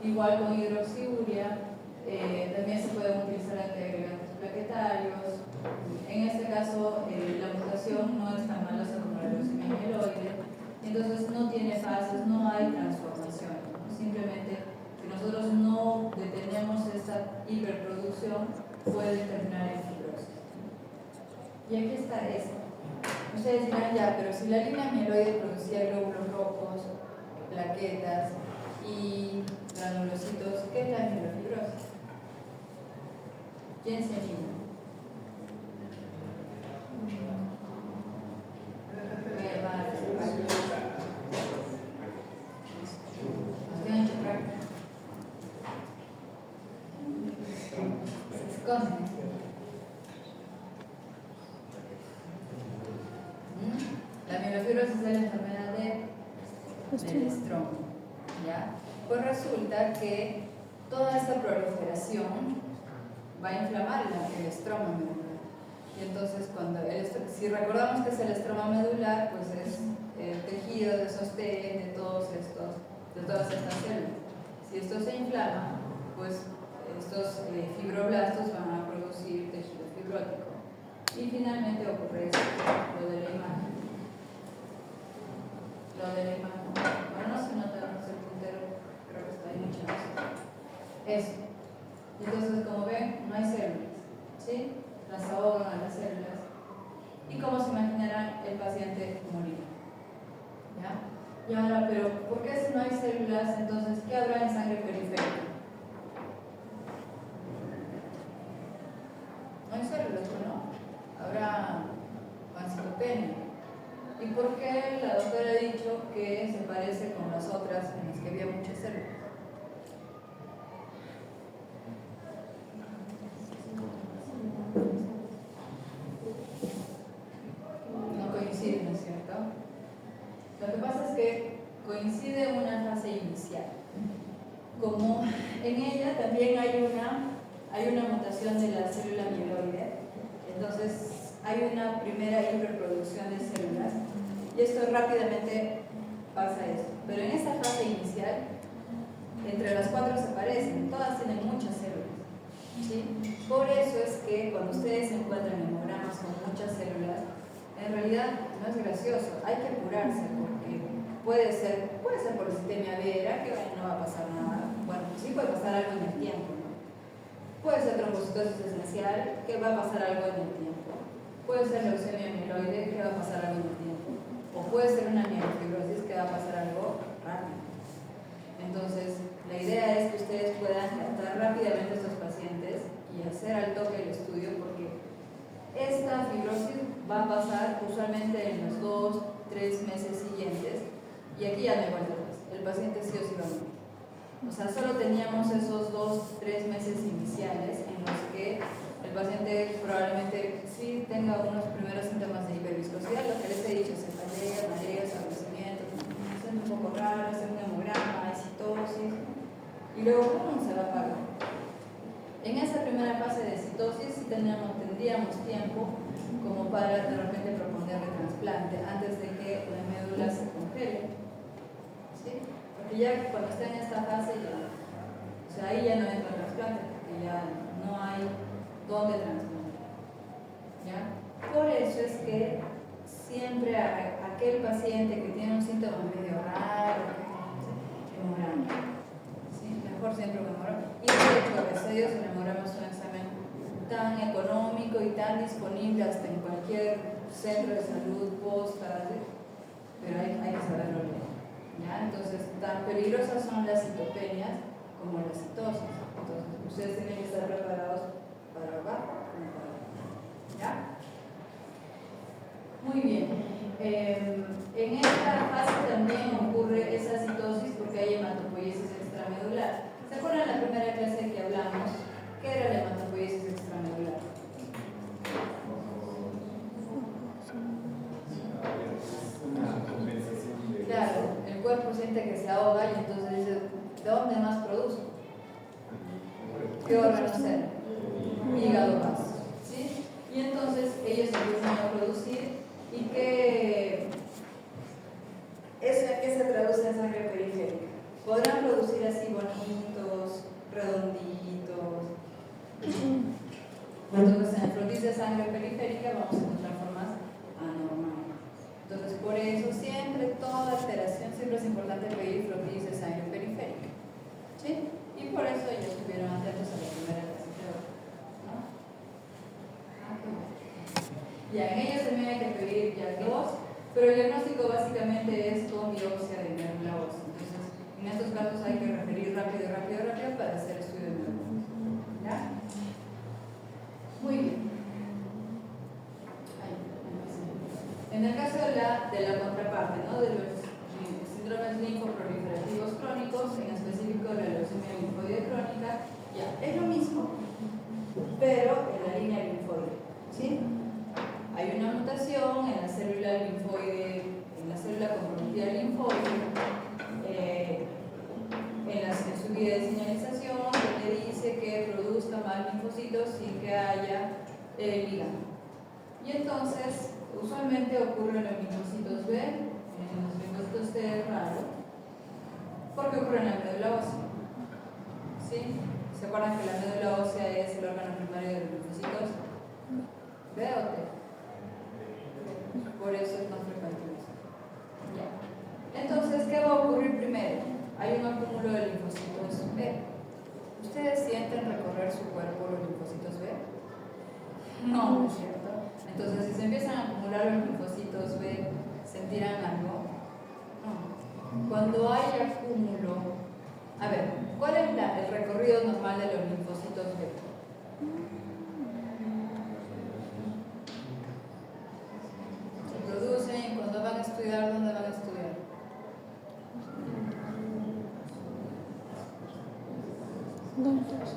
igual con hidroxiurea, también se pueden utilizar antiagregantes plaquetarios. En este caso, la mutación no es tan malosa como la leucemia mieloide, entonces no tiene fases, no hay transformación, ¿no? Simplemente, si nosotros no detenemos esta hiperproducción, puede terminar en fibrosis. Y aquí está esto. Ustedes dirán, ya, pero si la línea mieloide producía glóbulos rojos, plaquetas y granulocitos, ¿qué es la mielofibrosis? ¿Quién se anima? La mielofibrosis es la enfermedad del estroma, ¿ya? Pues resulta que toda esta proliferación va a inflamar el estroma medular. Y entonces, si recordamos que es el estroma medular, pues es el tejido de sostén de todas estas células. Si esto se inflama, pues estos fibroblastos van a producir tejido fibrótico. Y finalmente ocurre esto, lo de la imagen. Bueno, no se nota, no es el puntero, creo que está ahí mucho más. Eso. Entonces, como ven, no hay células, ¿sí? Las ahogan a las células. Y como se imaginarán, el paciente morirá. ¿Ya? Y ahora, ¿pero ¿por qué si no hay células, entonces qué habrá en sangre periférica? No hay células, ¿no? Habrá pancitopenia. ¿Y por qué la doctora ha dicho que se parece con las otras en las que había muchas células? No coincide, ¿no es cierto? Lo que pasa es que coincide una fase inicial. Como en ella también hay una mutación de la célula mieloide, entonces hay una primera hiperproducción de células y esto rápidamente pasa esto. Pero en esta fase inicial, entre las cuatro se parecen, todas tienen muchas células, ¿sí? Por eso es que cuando ustedes encuentran hemogramas con muchas células, en realidad no es gracioso, hay que apurarse porque puede ser por sistemia vera, que no va a pasar nada. Bueno, sí puede pasar algo en el tiempo, ¿no? Puede ser trombocitosis esencial, que va a pasar algo en el tiempo. Puede ser leucemia mieloide, que va a pasar algo en el tiempo. O puede ser una mielofibrosis, que va a pasar algo rápido. Entonces, la idea es que ustedes puedan captar rápidamente a estos pacientes y hacer al toque el estudio, porque esta fibrosis va a pasar usualmente en los 2-3 meses siguientes, y aquí ya no hay vuelta atrás. El paciente sí o sí va a morir. O sea, solo teníamos esos 2-3 meses iniciales en los que el paciente probablemente sí tenga unos primeros síntomas de hiperviscosidad, lo que les he dicho, cefaleas, mareos, adormecimiento, es un poco raro, hacer un hemograma, hay citosis, y luego ¡pum!, se va a apagar. En esa primera fase de citosis sí tendríamos tiempo como para de repente proponerle trasplante antes de que la médula se congele, ¿sí? Porque ya cuando está en esta fase, o sea, ahí ya no entra trasplante, porque ya no hay dónde trasplantar, ¿ya? Por eso es que siempre aquel paciente que tiene un síntoma medio raro, hemograma, ¿sí? Mejor siempre un hemograma. Y de hecho, gracias a Dios, el hemograma es un examen tan económico y tan disponible hasta en cualquier centro de salud, posta, ¿sí? Pero hay que saberlo leer, ¿ya? Entonces, tan peligrosas son las citopenias como la citosis. Entonces, ustedes tienen que estar preparados para abajo como para abajo, ¿ya? Muy bien. En esta fase también ocurre esa citosis porque hay hematopoiesis extramedular. ¿Se acuerdan la primera clase que hablamos? ¿Qué era la hematopoiesis extramedular? Claro, el cuerpo siente que se ahoga y entonces dice, ¿de dónde más produzco? ¿Qué órganos serán? Hígado más, ¿sí? Y entonces ellos empiezan a producir y que eso que se traduce en sangre periférica. Podrán producir así bonitos, redonditos. Entonces en el frotis de sangre periférica vamos a encontrar formas anormales. Entonces por eso siempre, toda alteración, siempre es importante pedir frotis de sangre periférica, ¿sí? Y por eso ellos estuvieron atentos a la primera clase, ¿no? Ya, en ellos también hay que pedir ya dos, pero el diagnóstico básicamente es con biopsia de médula ósea. Entonces, en estos casos hay que referir rápido para hacer estudio de médula. ¿Ya? Muy bien. En el caso de la contraparte, ¿no?, de los síndromes linfoproliferativos crónicos, en específico la leucemia linfoide crónica, ya, es lo mismo, pero en la línea linfoide, ¿sí? Hay una mutación en la célula linfoide, en la célula comprometida linfoide, en su vía de señalización, que le dice que produzca más linfocitos sin que haya ligando. Y entonces, usualmente ocurre en los linfocitos B, en los linfocitos T es raro, porque ocurre en la médula ósea. ¿Sí? ¿Se acuerdan que la médula ósea es el órgano primario de los linfocitos B o T? Por eso es más frecuente eso. Ya. Entonces, ¿qué va a ocurrir primero? Hay un acúmulo de linfocitos B. ¿Ustedes sienten recorrer su cuerpo los linfocitos B? No, ¿no es cierto? Entonces, si se empiezan a acumular los linfocitos B, ¿sentirán algo? No. Cuando hay acúmulo, a ver, ¿cuál es el recorrido normal de los linfocitos B? Se producen y cuando van a estudiar, ¿dónde van a estudiar?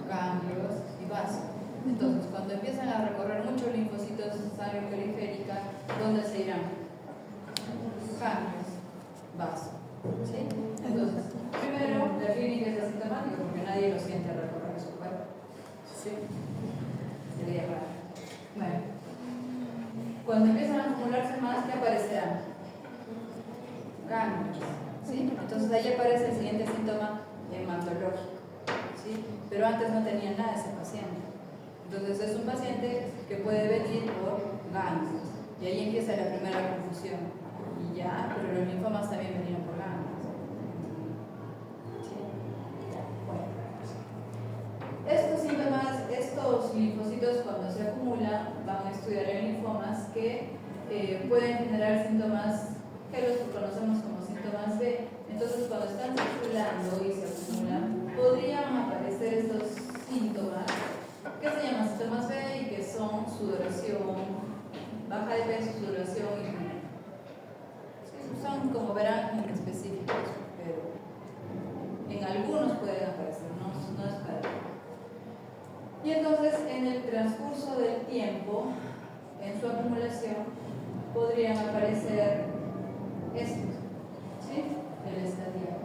Ganglios y vasos. Entonces, cuando empiezan a recorrer muchos linfocitos de sangre periférica, ¿dónde se irán? Ganglios, vasos. ¿Sí? Entonces, primero, la clínica es asintomática porque nadie lo siente al recorrer su cuerpo. ¿Sí? Sería raro. Bueno, cuando empiezan a acumularse más, ¿qué aparecerán? Ganglios. ¿Sí? Entonces, ahí aparece el siguiente síntoma hematológico. ¿Sí? Pero antes no tenía nada ese paciente. Entonces es un paciente que puede venir por ganglios. Y ahí empieza la primera confusión. Y ya, pero los linfomas también venían por ganglios. ¿Sí? Bueno. Estos síntomas, estos linfocitos cuando se acumulan, van a estudiar en linfomas que pueden generar síntomas que los conocemos como síntomas B. Entonces cuando están circulando y se acumulan, podrían aparecer estos síntomas que se llaman síntomas B y que son sudoración, baja de peso, sudoración y fiebre. Sí, son, como verán, específicos, pero en algunos pueden aparecer, no es para todos. Y entonces en el transcurso del tiempo, en su acumulación, podrían aparecer estos, ¿sí? El estadio.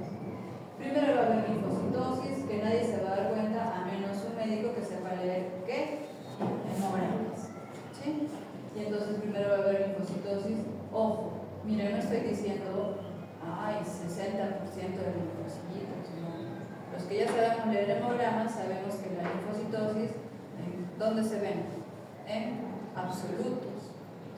Primero va a haber linfocitosis, que nadie se va a dar cuenta, a menos un médico que sepa leer ¿qué? Hemogramas. ¿Sí? Y entonces primero va a haber linfocitosis. Ojo, mira, no estoy diciendo, ay, 60% de linfocitos. No. Los que ya sabemos leer hemogramas, sabemos que la linfocitosis, ¿dónde se ven? En absolutos.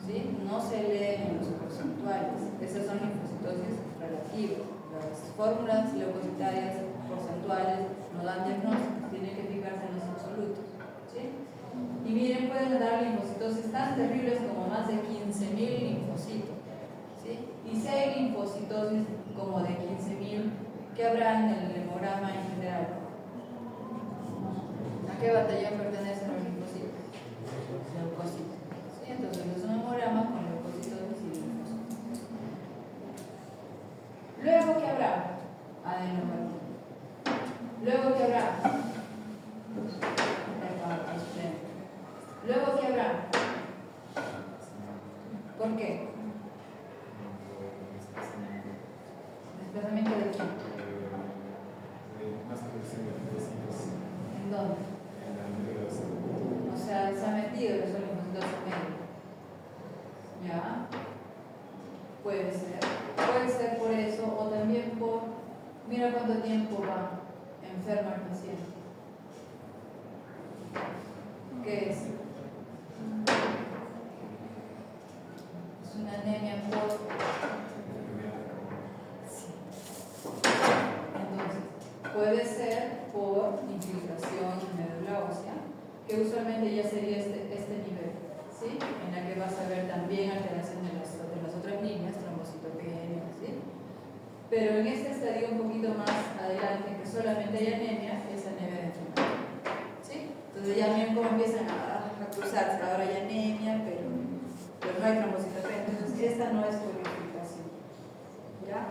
¿Sí? No se leen en los porcentuales. Esas son linfocitosis relativas. Las fórmulas leucocitarias porcentuales no dan diagnóstico, tienen que fijarse en los absolutos. ¿Sí? Y miren, pueden dar linfocitosis tan terribles como más de 15.000 linfocitos. ¿Sí? Y si hay linfocitosis como de 15.000, ¿qué habrá en el hemograma en general? ¿A qué batallón pertenecen los linfocitos? Leucocitos. ¿Sí? Entonces es un hemograma con leucocitos y linfocitos. Luego, ¿qué habrá? Adenopatía. Luego, ¿qué habrá? Luego, ¿qué habrá? ¿Por qué? ¿Desplazamiento de quién? ¿En dónde? O sea, se ha metido los linfocitos en medio. ¿Ya? Puede ser por eso, o también por, mira cuánto tiempo va enfermo el paciente. ¿Qué es? Es una anemia por... Sí. Entonces, puede ser por infiltración en médula ósea, que usualmente ya sería este nivel, ¿sí? En la que vas a ver también alteración de las otras líneas, trombocitopenia, ¿sí? Pero en este estadio un poquito más adelante, que solamente hay anemia, es anemia de enfermedad, ¿sí? Entonces ya ven cómo empiezan a cruzarse, ahora hay anemia, pero no hay trombocitopenia, entonces esta no es por infiltración, ¿ya?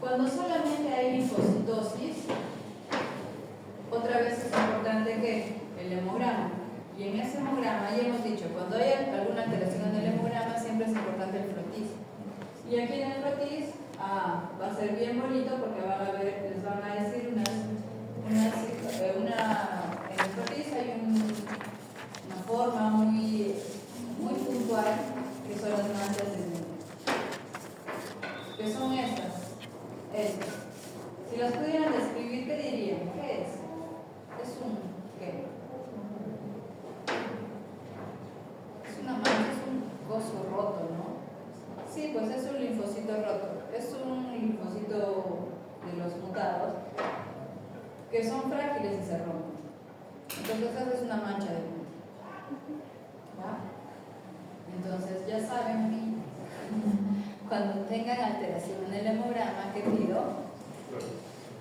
Cuando solamente hay linfocitosis, otra vez es importante que el hemograma. Y en ese hemograma, ya hemos dicho, cuando hay alguna alteración en el hemograma, siempre es importante el frotis. Y aquí en el frotis, va a ser bien bonito porque les van a decir en el frotis hay una forma muy puntual que son las manchas de luna. ¿Qué son estas? Si las pudieran describir, ¿qué dirían? ¿Qué es? Es un ¿qué? Es una mancha, es un coso roto, ¿no? Sí, pues es un linfocito roto. Es un linfocito de los mutados que son frágiles y se rompen. Entonces esa es una mancha de luna. ¿Va? Entonces ya saben, cuando tengan alteración en el hemograma, ¿qué pido?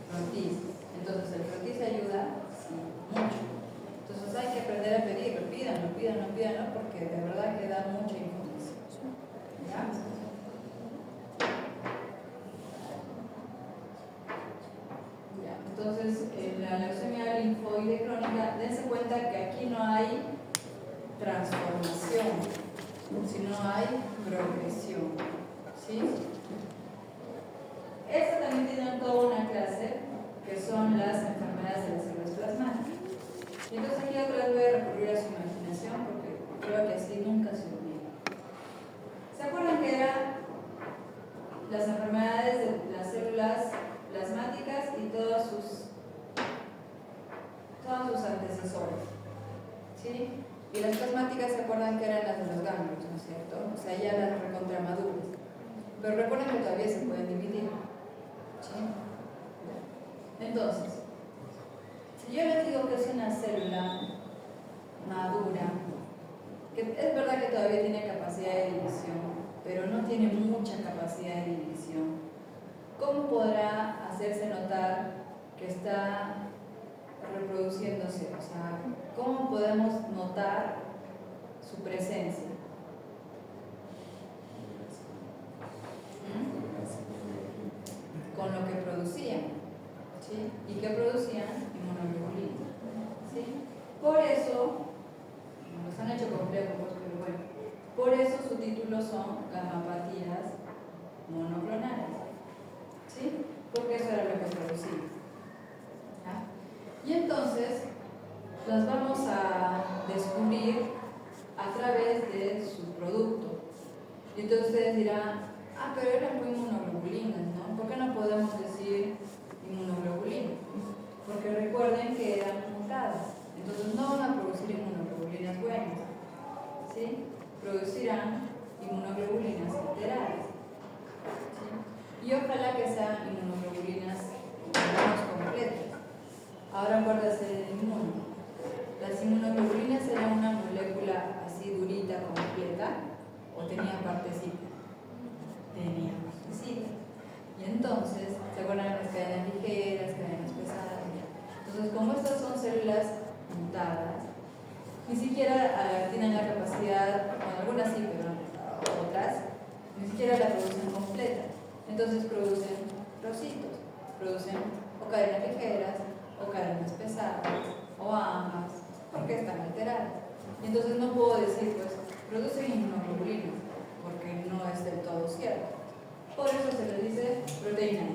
Frontis. Entonces el frontis ayuda, sí, mucho. Entonces hay que aprender a pedirlo, pídanlo, porque de verdad que da mucha información. ¿Ya? Ya. Entonces, en la leucemia linfoide crónica, dense cuenta que aquí no hay transformación, sino hay progresión. ¿Sí? Esta también tiene toda una clase que son las enfermedades de las células plasmáticas. Y entonces aquí otra vez voy a recurrir a su imaginación porque creo que así nunca se olvida. ¿Se acuerdan que eran las enfermedades de las células plasmáticas y todos sus antecesores? ¿Sí? Y las plasmáticas se acuerdan que eran las de los ganglios, ¿no es cierto? O sea, ya las recontramaduras. Pero recuerden que todavía se pueden dividir. ¿Sí? Entonces, si yo les digo que es una célula madura, que es verdad que todavía tiene capacidad de división, pero no tiene mucha capacidad de división, ¿cómo podrá hacerse notar que está reproduciéndose? O sea, ¿cómo podemos notar su presencia? Con lo que producían. ¿Sí? ¿Y qué producían? Inmunoglobulina. ¿Sí? Por eso, los han hecho complejo, pues, pero bueno, por eso su título son gammatopatías monoclonales. ¿Sí? Porque eso era lo que producían. ¿Ya? Y entonces, las vamos a descubrir a través de su producto. Y entonces ustedes dirán, pero eran muy inmunoglobulinas, ¿no? ¿Por qué no podemos decir inmunoglobulina? Porque recuerden que eran mutadas, entonces no van a producir inmunoglobulinas buenas, ¿sí? Producirán inmunoglobulinas alteradas, ¿sí? Y ojalá que sean inmunoglobulinas menos completas. Ahora acuérdense del inmuno. Las inmunoglobulinas eran una molécula así durita, completa, o tenían partecitas. Tenían partecitas. Y entonces, ¿se acuerdan las cadenas ligeras, cadenas pesadas? Entonces, como estas son células mutadas, ni siquiera tienen la capacidad, bueno, algunas sí, pero otras, ni siquiera la producen completa. Entonces producen trocitos, producen o cadenas ligeras, o cadenas pesadas, o ambas, porque están alteradas. Y entonces no puedo decir, pues, producen inmunoglobulinas, porque no es del todo cierto. Por eso se le dice proteína.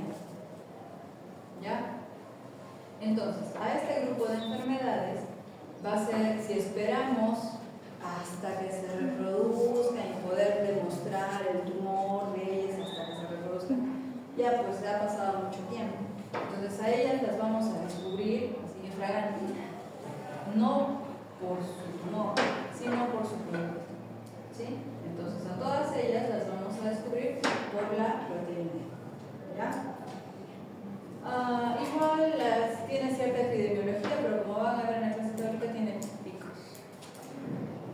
¿Ya? Entonces, a este grupo de enfermedades va a ser, si esperamos hasta que se reproduzcan y poder demostrar el tumor de ellas hasta que se reproduzcan, ya pues ha pasado mucho tiempo. Entonces a ellas las vamos a descubrir así en flagrante, no por su tumor, sino por su producto. ¿Sí? Entonces a todas ellas las vamos a descubrir por la proteína. ¿Ya? Igual tiene cierta epidemiología, pero como van a ver en la clase teórica, tiene picos.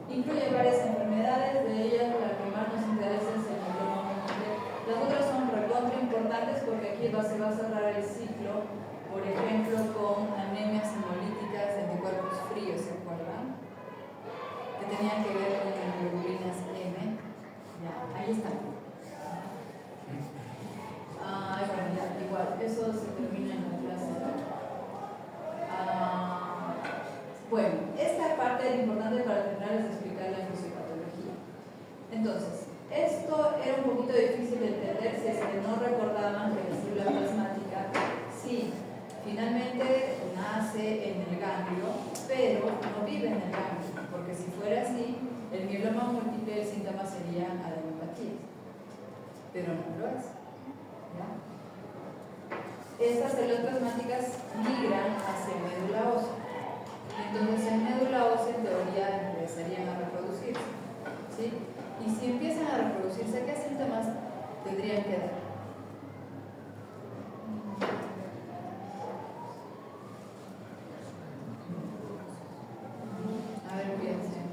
Incluye varias enfermedades, de ellas la que más nos interesa es el mieloma múltiple. Las otras son recontra importantes porque aquí se va a cerrar el ciclo, por ejemplo, con anemias hemolíticas de anticuerpos fríos, ¿se acuerdan? Que tenían que ver con hemoglobalinas M. Ya, ahí está. Bueno, ya, igual, eso se termina en la clase. Bueno, esta parte es importante para terminar de explicar la fisiopatología. Entonces, esto era un poquito difícil de entender si es que no recordaban que la célula plasmática sí, finalmente nace en el ganglio, pero no vive en el ganglio, porque si fuera así, el mieloma múltiple, el síntoma sería adenopatía, pero no lo es. ¿Ya? Estas células plasmáticas migran hacia el médula ósea. Entonces, en médula ósea, en teoría, empezarían a reproducirse. ¿Sí? Y si empiezan a reproducirse, ¿qué síntomas tendrían que dar? A ver, piensen.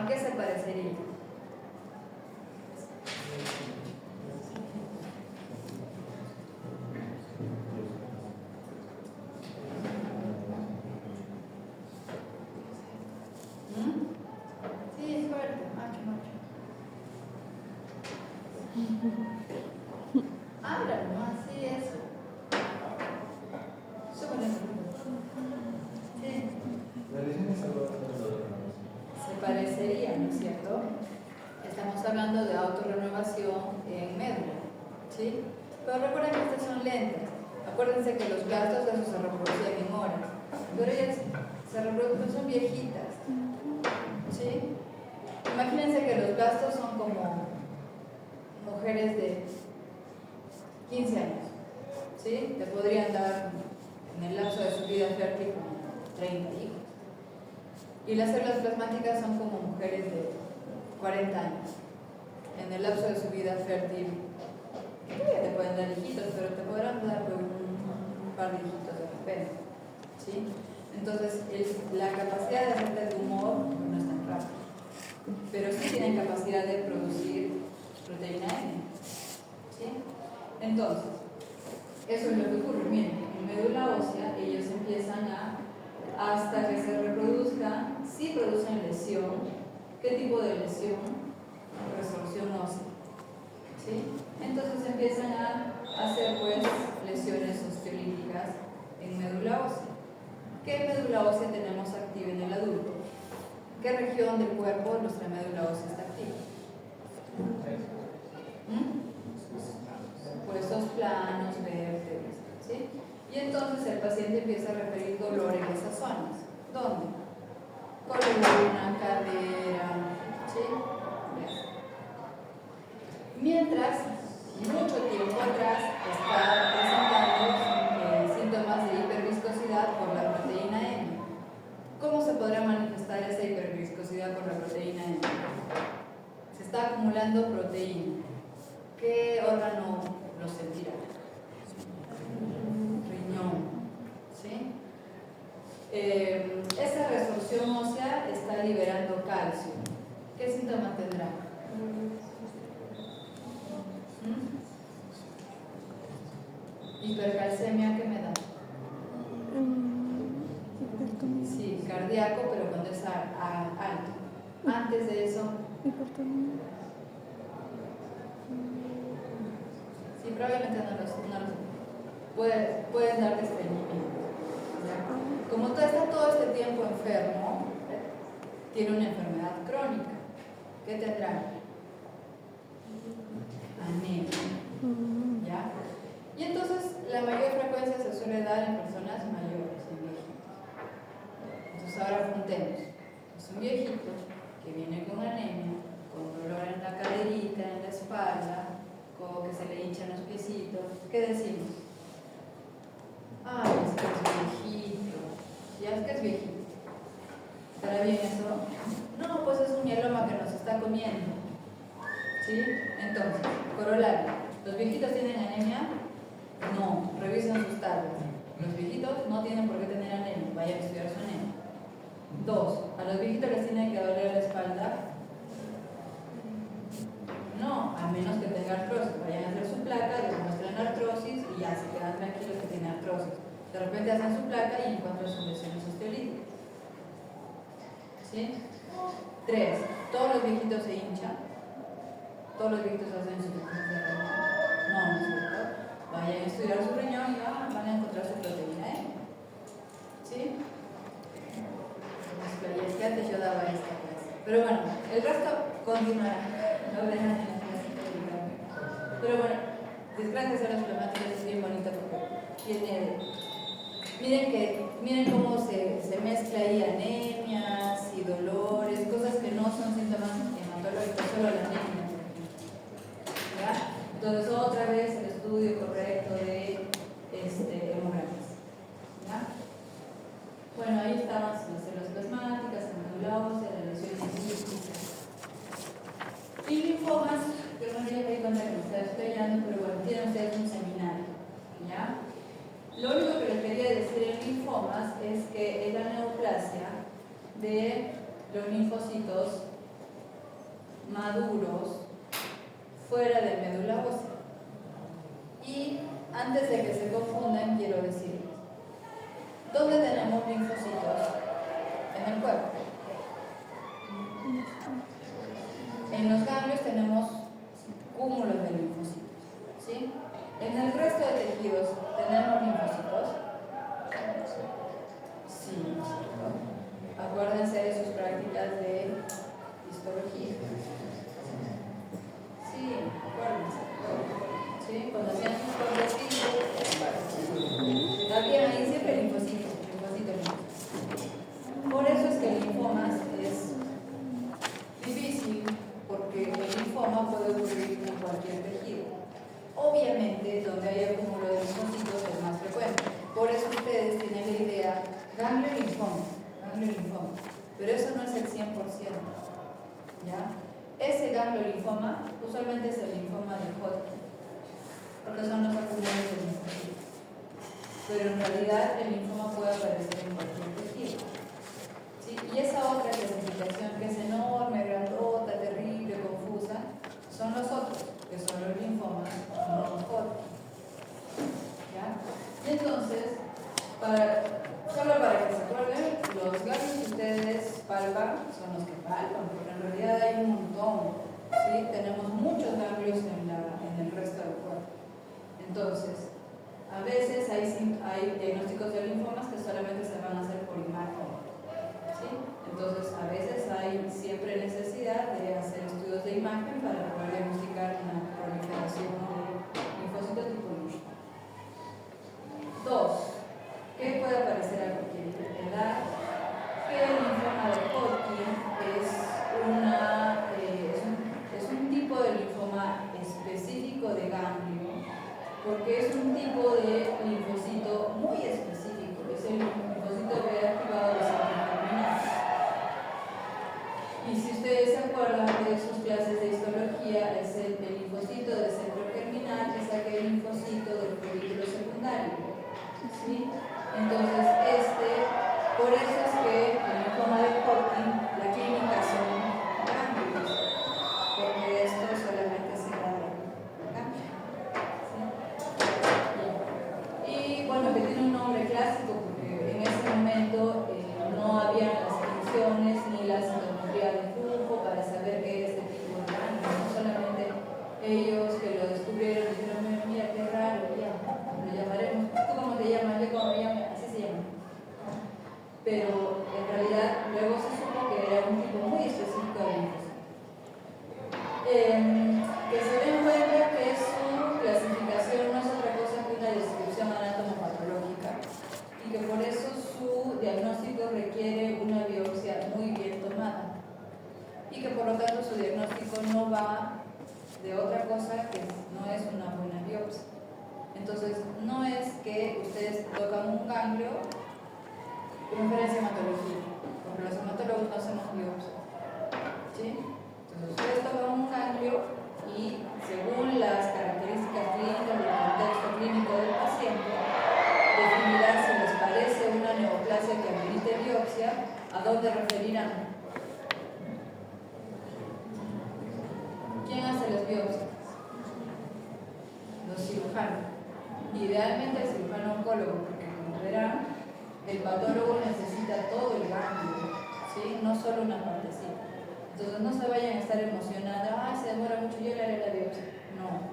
¿A qué se parecería? Sí, es fuerte, macho. Habla nomás, sí, eso. Súbele. Sí. Se parecería, ¿no es cierto? Estamos hablando de autorrenovación en médula, ¿sí? Pero recuerden que estas son lentas. Acuérdense que los gastos de eso se reproducían en horas, pero ellas se reproducen, son viejitas, ¿sí? Imagínense que los gastos son como mujeres de 15 años, ¿sí? Te podrían dar en el lapso de su vida fértil como 30 hijos. Y las células plasmáticas son como mujeres de 40 años. En el lapso de su vida fértil, te pueden dar hijitos, pero te podrán dar un par de hijitos de repente, ¿sí? Entonces, la capacidad de hacer de humor no es tan rápida, pero sí tienen capacidad de producir proteína N, ¿sí? Entonces, eso es lo que ocurre. Miren, en médula ósea ellos empiezan hasta que se reproduzcan, si producen lesión. ¿Qué tipo de lesión? Resorción ósea, ¿sí? Entonces empiezan a hacer pues lesiones osteolíticas en médula ósea. ¿Qué médula ósea tenemos activa en el adulto? ¿Qué región del cuerpo de nuestra médula ósea está activa? Huesos planos, vértebras, ¿sí? Y entonces el paciente empieza a referir dolor en esas zonas. ¿Dónde? Columna, cadera, ¿sí? Mientras, mucho tiempo atrás, está presentando síntomas de hiperviscosidad por la proteína M. ¿Cómo se podrá manifestar esa hiperviscosidad por la proteína M? Se está acumulando proteína. ¿Qué órgano lo sentirá? Riñón, ¿sí? Esa resorción ósea está liberando calcio. ¿Qué síntoma tendrá? Hipercalcemia, ¿qué me da? Sí, cardíaco, pero cuando es alto. Antes de eso, sí, probablemente no lo puedes dar desprendimiento. Como tú estás todo este tiempo enfermo, tiene una enfermedad crónica. ¿Qué tendrá? Anemia. ¿Ya? Y entonces la mayor frecuencia se suele dar en personas mayores, en viejitos. Entonces ahora juntemos. Es un viejito que viene con anemia, con dolor en la caderita, en la espalda, como que se le hinchan los piecitos. ¿Qué decimos? Ay, es que es viejito. Ya es que es viejito. ¿Estará bien eso? No, pues es un mieloma que nos está comiendo. ¿Sí? Entonces, corolario. ¿Los viejitos tienen anemia? No, revisen sus tablas. Los viejitos no tienen por qué tener anemia, vayan a estudiar su anemia. 2. ¿A los viejitos les tiene que doler la espalda? No, a menos que tenga artrosis. Vayan a hacer su placa, les muestran artrosis y ya se quedan tranquilos que tienen artrosis. De repente hacen su placa y encuentran sus lesiones osteolíticas. ¿Sí? 3. ¿Todos los viejitos se hinchan? ¿Todos los viejitos hacen su riñón? No, no es cierto. Vayan a estudiar su riñón y van a encontrar su proteína, ¿eh? ¿Sí? Es que antes yo daba esta clase. Pero bueno, el resto continuará. No dejan en la clase. Pero bueno, disgracias a las plasmáticas es bien bonita porque tiene. Miren cómo se mezcla ahí anemias y dolores, cosas que no son síntomas hematológicos, solo la anemia. ¿Ya? Entonces otra vez el estudio correcto de hemogramas. ¿Ya? Bueno, ahí estaban las células plasmáticas, la médula ósea, las lesiones químicas. Y linfomas, que no me di cuenta que me estaba estrellando, pero bueno, tienen ustedes un seminario. ¿Ya? Lo único que les quería decir en linfomas es que es la neoplasia de los linfocitos maduros fuera de médula ósea. Y antes de que se confundan, quiero decirles, ¿dónde tenemos linfocitos en el cuerpo? En los ganglios tenemos cúmulos de linfocitos, ¿sí? En el resto de tejidos tenemos linfocitos. Sí, acuérdense de sus prácticas de histología. Sí, acuérdense. ¿Sí? Cuando hacían sus linfocitos, había ahí siempre linfocitos. Por eso es que el linfoma es difícil, porque el linfoma puede ocurrir en cualquier tejido. Obviamente, donde hay acúmulo de linfocitos es más frecuente. Por eso ustedes tienen la idea, ganglio linfoma. Pero eso no es el 100%. ¿Ya? Ese ganglio linfoma usualmente es el linfoma de Hodgkin, porque son los acúmulos de linfocitos. Pero en realidad el linfoma puede aparecer en cualquier tejido. ¿Sí? Y esa otra clasificación que es enorme, grandota, terrible, confusa, son los otros, que son los linfomas no Hodgkin. ¿Ya? Entonces, solo para que se acuerden, los ganglios que ustedes palpan son los que palpan, porque en realidad hay un montón. ¿Sí? Tenemos muchos ganglios en el resto del cuerpo. Entonces, a veces hay diagnósticos de linfomas que solamente se van a hacer por imagen. ¿Sí? Entonces, a veces hay siempre necesidad de hacer estudios de imagen para poder diagnosticar una proliferación de linfocitos tipo linfoma. 2. ¿Qué puede aparecer a cualquier edad? Que el linfoma de Hodgkin es un tipo de linfoma específico de ganglio, porque es un tipo de linfocito muy específico, es el linfocito B activado de centro germinal. Y si ustedes se acuerdan de sus clases de histología, es el linfocito de centro germinal, es aquel linfocito del folículo secundario. ¿Sí? Entonces, por eso es que el linfoma de Hodgkin, la clínica son ganglios, porque esto solamente se da en ganglio. ¿Sí? Y bueno, que tiene un nombre clásico, porque en ese momento no había las funciones ni la sintometría de flujo para saber qué era este tipo de ganglio. No solamente ellos que lo descubrieron dijeron, mira, qué raro, ya, lo llamaremos. ¿Tú cómo te llamas? Yo cómo me llamo, así se llama. Pero en realidad luego se supo que era un tipo muy específico de linfocito. Que se den cuenta que su clasificación no es otra cosa que una descripción anatomopatológica y que por eso su diagnóstico requiere una biopsia muy bien tomada y que por lo tanto su diagnóstico no va de otra cosa que no es una buena biopsia. Entonces, no es que ustedes tocan un ganglio con referencia a hematología, porque los hematólogos no hacemos biopsia. ¿Sí? Entonces, ustedes tocan un ganglio y, según las características clínicas del contexto clínico del paciente, definirán si les parece una neoplasia que amerite biopsia, a dónde referirán. ¿Quién hace las biopsias? Los cirujanos. Idealmente el cirujano oncólogo, porque como verán, el patólogo necesita todo el ganglio, ¿sí? No solo una partecita. Entonces no se vayan a estar emocionados, se demora mucho, yo le haré la biopsia. No,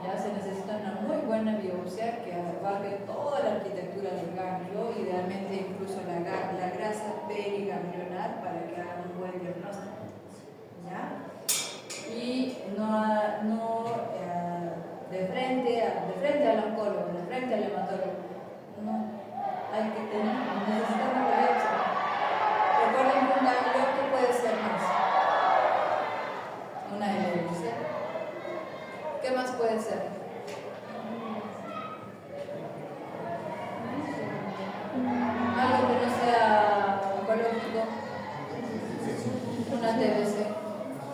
ya se necesita una muy buena biopsia que abarque toda la arquitectura del ganglio, idealmente incluso la grasa periganglionar para que haga un buen diagnóstico. ¿Ya? Y de frente al oncólogo, de frente al hematólogo. No, hay que necesitar una biopsia. Recuerden que un ganglio, ¿qué puede ser más? Una hélice. ¿Qué más puede ser? Algo que no sea oncológico, una TBC,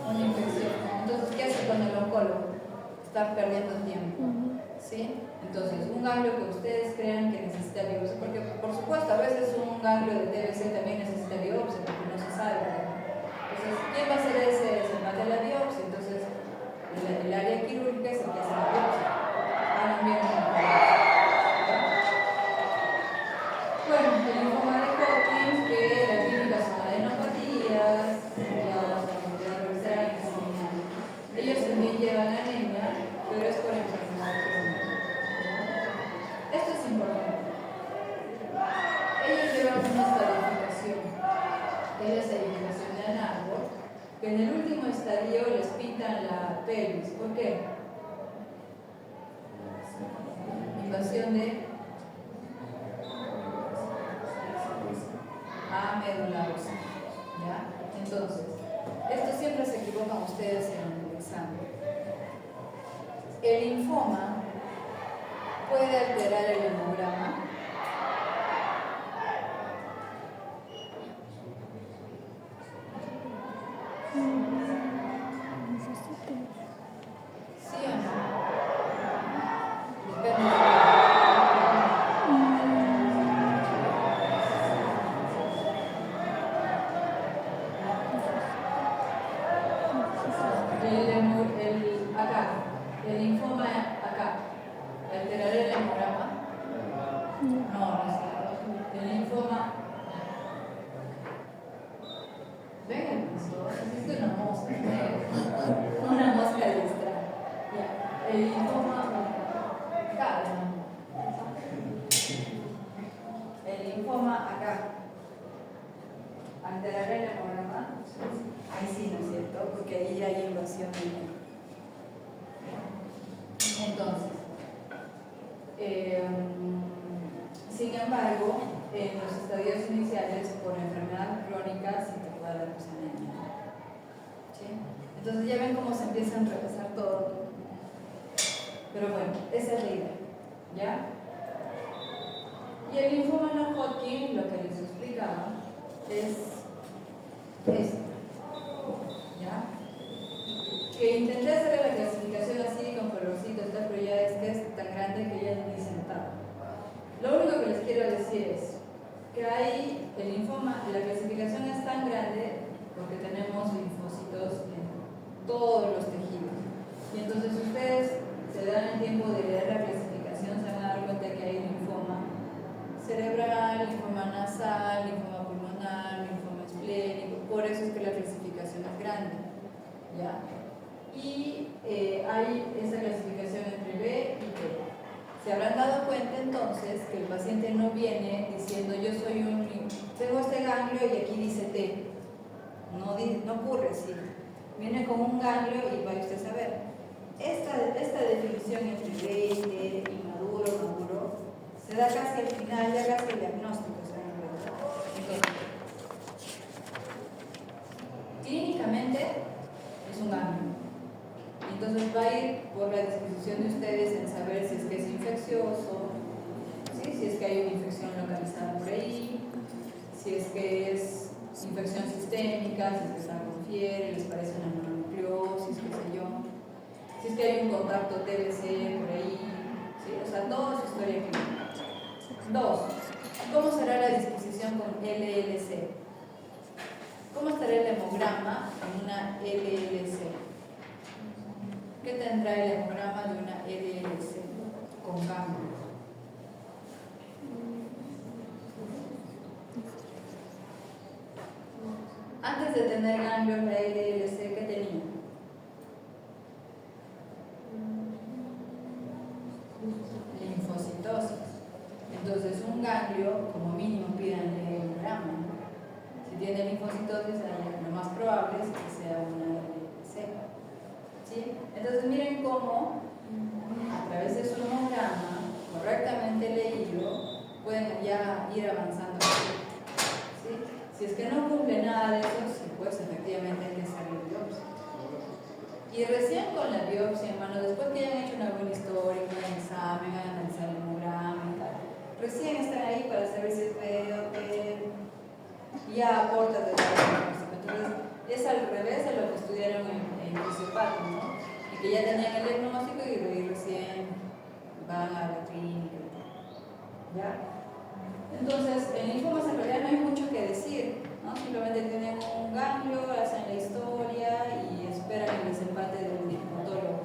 una infección. Entonces, ¿qué hace con el oncólogo? Estar perdiendo tiempo. ¿Sí? Entonces, un ganglio que ustedes crean que necesita biopsia, porque por supuesto a veces un ganglio de TBC también necesita biopsia, porque no se sabe. Es Entonces, ¿quién va a hacer ese desempate de la biopsia? Entonces, el área quirúrgica es el que hace la biopsia. Hagan bien el trabajo. Bueno, el linfoma de Hodgkin, que la clínica son adenopatías, ya vamos a revisar al final. Ellos también llevan anemia, pero es por enfermedad crónica. Esto es importante. Ellos llevan una estadificación, que es la estadificación de árbol, que en el último estadio les pintan la pelvis. ¿Por qué? Invasión de médula ósea. ¿Ya? Entonces, esto siempre se equivocan ustedes en el examen. El linfoma puede alterar el hemograma. ¿Sí o no? Depende de el linfoma acá, ¿alterará el hemograma? No, no es el linfoma. Venga, esto es una mosca, una mosca diestra. Ya, el linfoma acá, el linfoma acá, ¿alterará el hemograma? Ahí sí, ¿no es cierto? Porque ahí ya hay invasión de. Entonces, sin embargo, en los estadios iniciales, por enfermedad crónica, sí te puede dar anemia. ¿Sí? Entonces ya ven cómo se empieza a repasar todo. Pero bueno, esa es la idea. ¿Ya? Y el linfoma no Hodgkin, lo que les explicaba, es esto. ¿Ya? Que intenté hacer la clasificación así con colorcitos, pero ya es que es tan grande que ya ni sentado. Lo único que les quiero decir es que hay el linfoma, la clasificación es tan grande porque tenemos linfocitos en todos los tejidos. Y entonces ustedes se dan el tiempo de leer la clasificación, se van a dar cuenta que hay linfoma cerebral, linfoma nasal, linfoma pulmonar, linfoma esplénico. Por eso es que la clasificación es grande. ¿Ya? Y hay esa clasificación entre B y T. Se habrán dado cuenta entonces que el paciente no viene diciendo yo tengo este ganglio y aquí dice T. No ocurre así. Viene con un ganglio y va usted a saber. Esta definición entre B y T, inmaduro, se da casi al final, ya casi el diagnóstico. Entonces, clínicamente es un ganglio. Entonces va a ir por la disposición de ustedes en saber si es que es infeccioso, ¿sí? Si es que hay una infección localizada por ahí, si es que es infección sistémica, si es que está con fiebre, les parece una mononucleosis, qué sé yo, si es que hay un contacto TBC por ahí, ¿sí? O sea, toda su historia clínica. 2. ¿Cómo será la disposición con LLC? ¿Cómo estará el hemograma en una LLC? ¿Qué tendrá el hemograma de una LLC con ganglios? Antes de tener ganglios la LLC, ¿qué tenía? Linfocitosis. Entonces un ganglio, como mínimo, piden el hemograma. Si tiene linfocitosis, lo más probable es que sea una LLC. ¿Sí? Entonces miren cómo a través de su hemograma correctamente leído pueden ya ir avanzando. ¿Sí? Si es que no cumple nada de eso, sí, pues efectivamente hay que hacer la biopsia. Y recién con la biopsia en mano, después que hayan hecho una buena historia, un buen examen, hayan analizado el hemograma y tal, recién están ahí para saber si es B o T, y ya aporta de la diagnóstico. Entonces es al revés de lo que estudiaron en fisiopatía, ¿no? Y que ya tenían el diagnóstico y recién van a la clínica. ¿Ya? Entonces, en linfomas en realidad no hay mucho que decir, ¿no? ¿no? Simplemente tienen un ganglio, hacen la historia y esperan el desempate del linfonotólogo.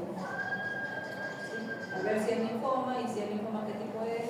¿Sí? A ver si es linfoma y si es linfoma qué tipo es